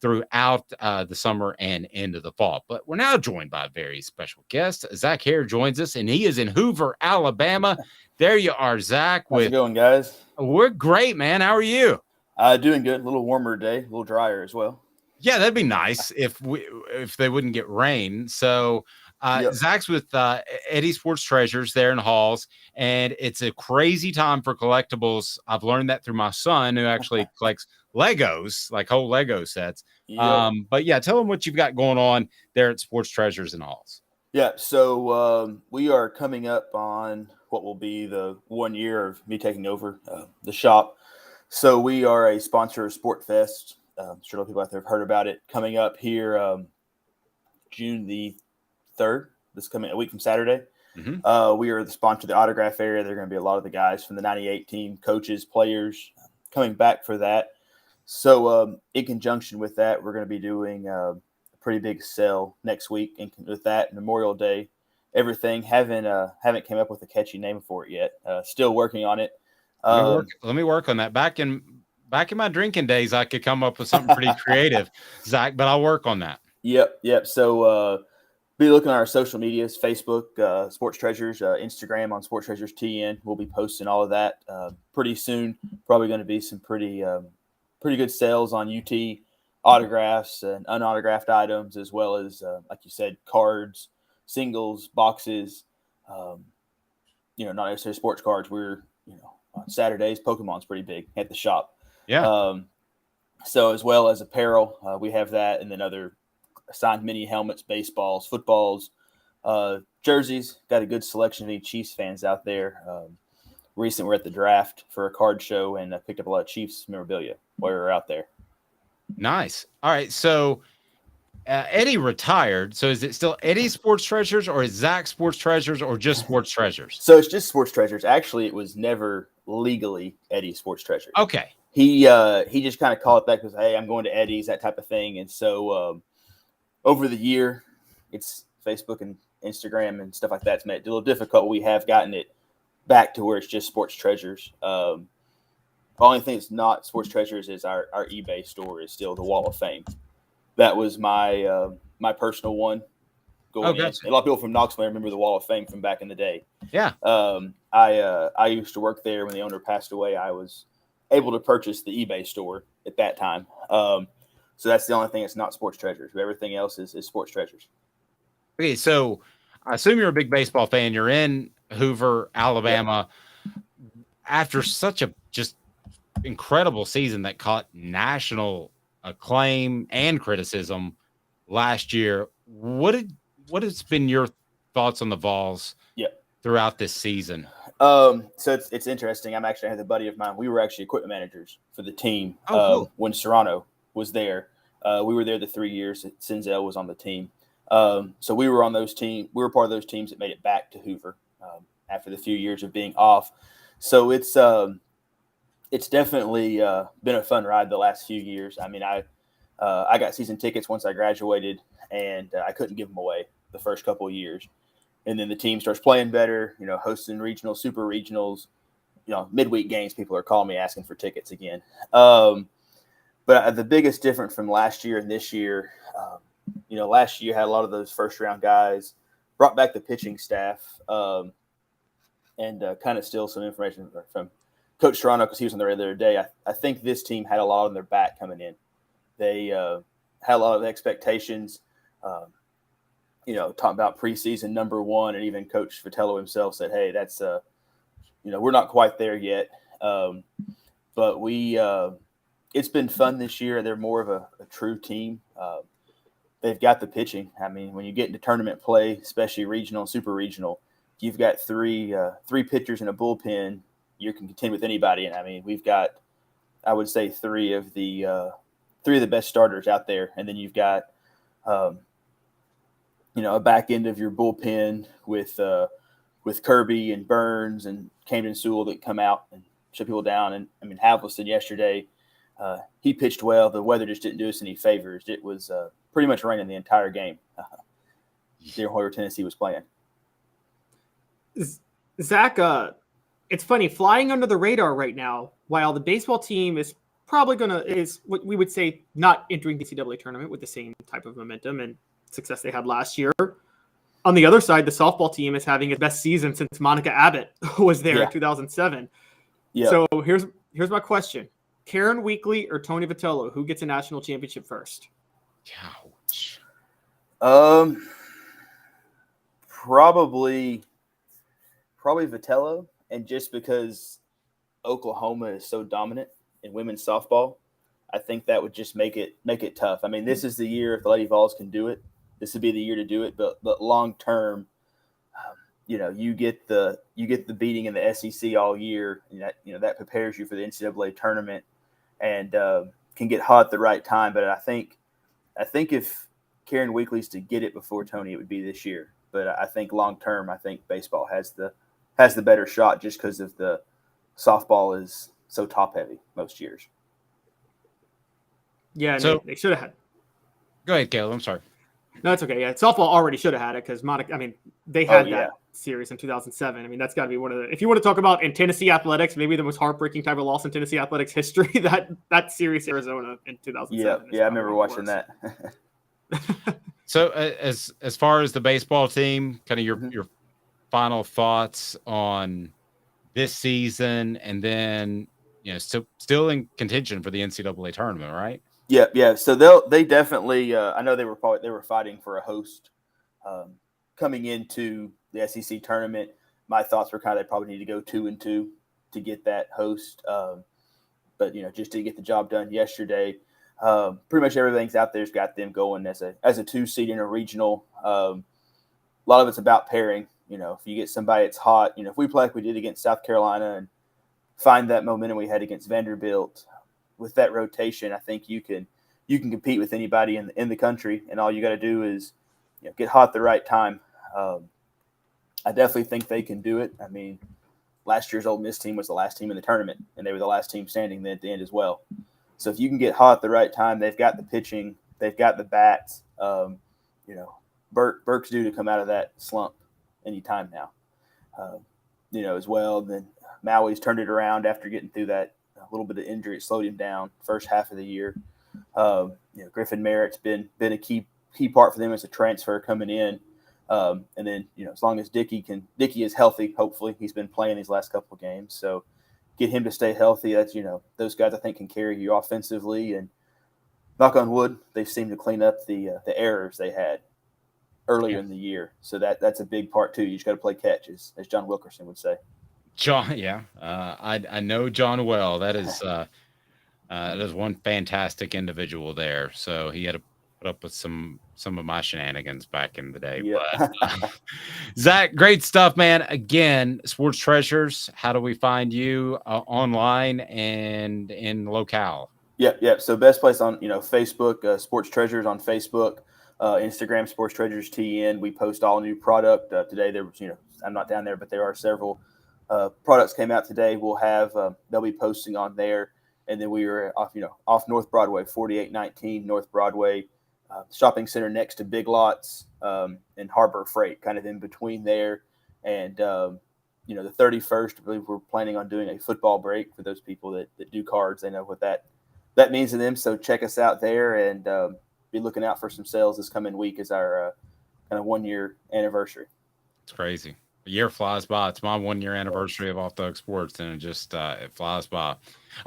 throughout the summer and into the fall. But we're now joined by a very special guest. Zach Hare joins us, and he is in Hoover, Alabama. There you are, Zach. How's it going, guys? We're great, man. How are you? Doing good. A little warmer day, a little drier as well. Yeah, that'd be nice if they wouldn't get rain. So Zach's with Eddie Sports Treasures there in Halls, and it's a crazy time for collectibles. I've learned that through my son, who actually collects Legos, like whole Lego sets. Yep. But yeah, tell them what you've got going on there at Sports Treasures in Halls. Yeah, so we are coming up on what will be the 1 year of me taking over the shop. So we are a sponsor of Sport Fest. I'm sure a lot of people out there have heard about it. Coming up here June the 3rd, this coming a week from Saturday. Mm-hmm. We are the sponsor of the autograph area. There are going to be a lot of the guys from the 98 team, coaches, players coming back for that. So in conjunction with that, we're going to be doing a pretty big sale next week. And with that, Memorial Day, everything. Haven't came up with a catchy name for it yet. Still working on it. Let me work on that. Back in my drinking days, I could come up with something pretty creative, Zach, but I'll work on that. Yep. So be looking at our social medias, Facebook, Sports Treasures, Instagram on Sports Treasures TN. We'll be posting all of that pretty soon. Probably going to be some pretty good sales on UT autographs and unautographed items, as well as, like you said, cards, singles, boxes, not necessarily sports cards. We're, on Saturdays, Pokemon's pretty big at the shop. Yeah. So as well as apparel, we have that, and then other signed mini helmets, baseballs, footballs, jerseys. Got a good selection of any Chiefs fans out there. Recently, we're at the draft for a card show, and I picked up a lot of Chiefs memorabilia while we were out there. Nice. All right. So Eddie retired. So is it still Eddie Sports Treasures, or is Zach Sports Treasures, or just Sports Treasures? So it's just Sports Treasures. Actually, it was never legally Eddie Sports Treasures. Okay. He just kind of called it that because, hey, I'm going to Eddie's, that type of thing. And so over the year, it's Facebook and Instagram and stuff like that. It's made it a little difficult. We have gotten it back to where it's just Sports Treasures. The only thing that's not Sports Treasures is our eBay store is still the Wall of Fame. That was my my personal one. Going in. A lot of people from Knoxville remember the Wall of Fame from back in the day. Yeah. I used to work there when the owner passed away. I was able to purchase the eBay store at that time. So that's the only thing that's not Sports Treasures. Everything else is Sports Treasures. Okay, so I assume you're a big baseball fan. You're in Hoover, Alabama. Yeah. After such a just incredible season that caught national acclaim and criticism last year, what has been your thoughts on the Vols throughout this season? So it's interesting. I had a buddy of mine. We were actually equipment managers for the team when Serrano was there. We were there the 3 years that Senzel was on the team. So we were on those teams. We were part of those teams that made it back to Hoover after the few years of being off. So it's definitely been a fun ride the last few years. I mean, I got season tickets once I graduated, and I couldn't give them away the first couple of years. And then the team starts playing better, hosting regionals, super regionals, midweek games. People are calling me asking for tickets again. But the biggest difference from last year and this year, last year had a lot of those first round guys, brought back the pitching staff, and kind of steal some information from Coach Serrano because he was on there the other day. I think this team had a lot on their back coming in. They had a lot of expectations. Talking about preseason number one, and even Coach Vitello himself said, "Hey, that's we're not quite there yet." But it's been fun this year. They're more of a true team. They've got the pitching. I mean, when you get into tournament play, especially regional, super regional, you've got three pitchers in a bullpen. You can contend with anybody. And I mean, we've got, I would say, three of the three of the best starters out there, and then you've got a back end of your bullpen with Kirby and Burns and Camden Sewell that come out and shut people down. And I mean, Havlicek yesterday, he pitched well. The weather just didn't do us any favors. It was pretty much raining the entire game near where Tennessee was playing. Zach, it's funny, flying under the radar right now, while the baseball team is probably is what we would say not entering the NCAA tournament with the same type of momentum and success they had last year. On the other side, the softball team is having its best season since Monica Abbott was there in 2007. Yeah. So here's my question. Karen Weekly or Tony Vitello, who gets a national championship first? Ouch. Probably Vitello, and just because Oklahoma is so dominant in women's softball, I think that would just make it tough. I mean, this is the year if the Lady Vols can do it. This would be the year to do it, but long term, you get the beating in the SEC all year, and that prepares you for the NCAA tournament, and can get hot at the right time. But I think if Karen Weekly's to get it before Tony, it would be this year. But I think long term, I think baseball has the better shot just because of the softball is so top heavy most years. Yeah, so they should have had. Go ahead, Caleb. I'm sorry. No, it's okay. Yeah, softball already should have had it because Monica. I mean, they had that series in 2007. I mean, that's got to be one of the. If you want to talk about in Tennessee athletics, maybe the most heartbreaking type of loss in Tennessee athletics history. that series, Arizona in 2007. Yeah, I remember watching that. So, as far as the baseball team, kind of your final thoughts on this season, and then still in contention for the NCAA tournament, right? Yeah. So they definitely. I know they were fighting for a host coming into the SEC tournament. My thoughts were they probably need to go 2-2 to get that host. But just to get the job done yesterday, pretty much everything's out there's got them going as a 2 seed in a regional. A lot of it's about pairing. If you get somebody that's hot, if we play like we did against South Carolina and find that momentum we had against Vanderbilt. With that rotation, I think you can compete with anybody in the country, and all you got to do is get hot at the right time. I definitely think they can do it. I mean, last year's Ole Miss team was the last team in the tournament, and they were the last team standing at the end as well. So if you can get hot at the right time, they've got the pitching, they've got the bats. Burke's due to come out of that slump anytime now. As well. Then Maui's turned it around after getting through that. A little bit of injury, it slowed him down first half of the year. Griffin Merritt's been a key part for them as a transfer coming in. And then, as long as Dickey is healthy, hopefully he's been playing these last couple of games. So get him to stay healthy. That's, those guys I think can carry you offensively, and knock on wood, they seem to clean up the errors they had earlier in the year. So that's a big part too. You just got to play catch, as John Wilkerson would say. John, yeah, I know John well. That is one fantastic individual there. So he had to put up with some of my shenanigans back in the day. Yeah. But, Zach, great stuff, man. Again, Sports Treasures. How do we find you online and in locale? Yeah. So best place on Facebook, Sports Treasures on Facebook, Instagram, Sports Treasures TN. We post all new product. Today there was I'm not down there, but there are several. Products came out today. We'll have they'll be posting on there, and then we were off North Broadway, 4819 North Broadway, shopping center next to Big Lots and Harbor Freight, kind of in between there. And the 31st, I believe we're planning on doing a football break for those people that do cards. They know what that means to them. So check us out there, and be looking out for some sales this coming week as our kind of 1 year anniversary. It's crazy. A year flies by. It's my 1 year anniversary of Off the Hook Sports, and it just it flies by.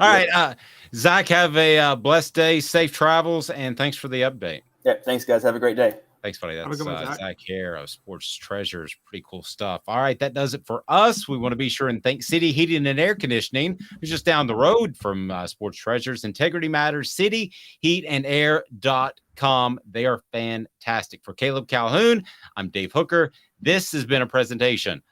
All right, Zach, have a blessed day, safe travels, and thanks for the update. Yeah, thanks, guys. Have a great day. Thanks, buddy. That's Zach here of Sports Treasures. Pretty cool stuff. All right, that does it for us. We want to be sure and thank City Heating and Air Conditioning, who's just down the road from Sports Treasures. Integrity Matters, cityheatandair.com. They are fantastic. For Caleb Calhoun, I'm Dave Hooker. This has been a presentation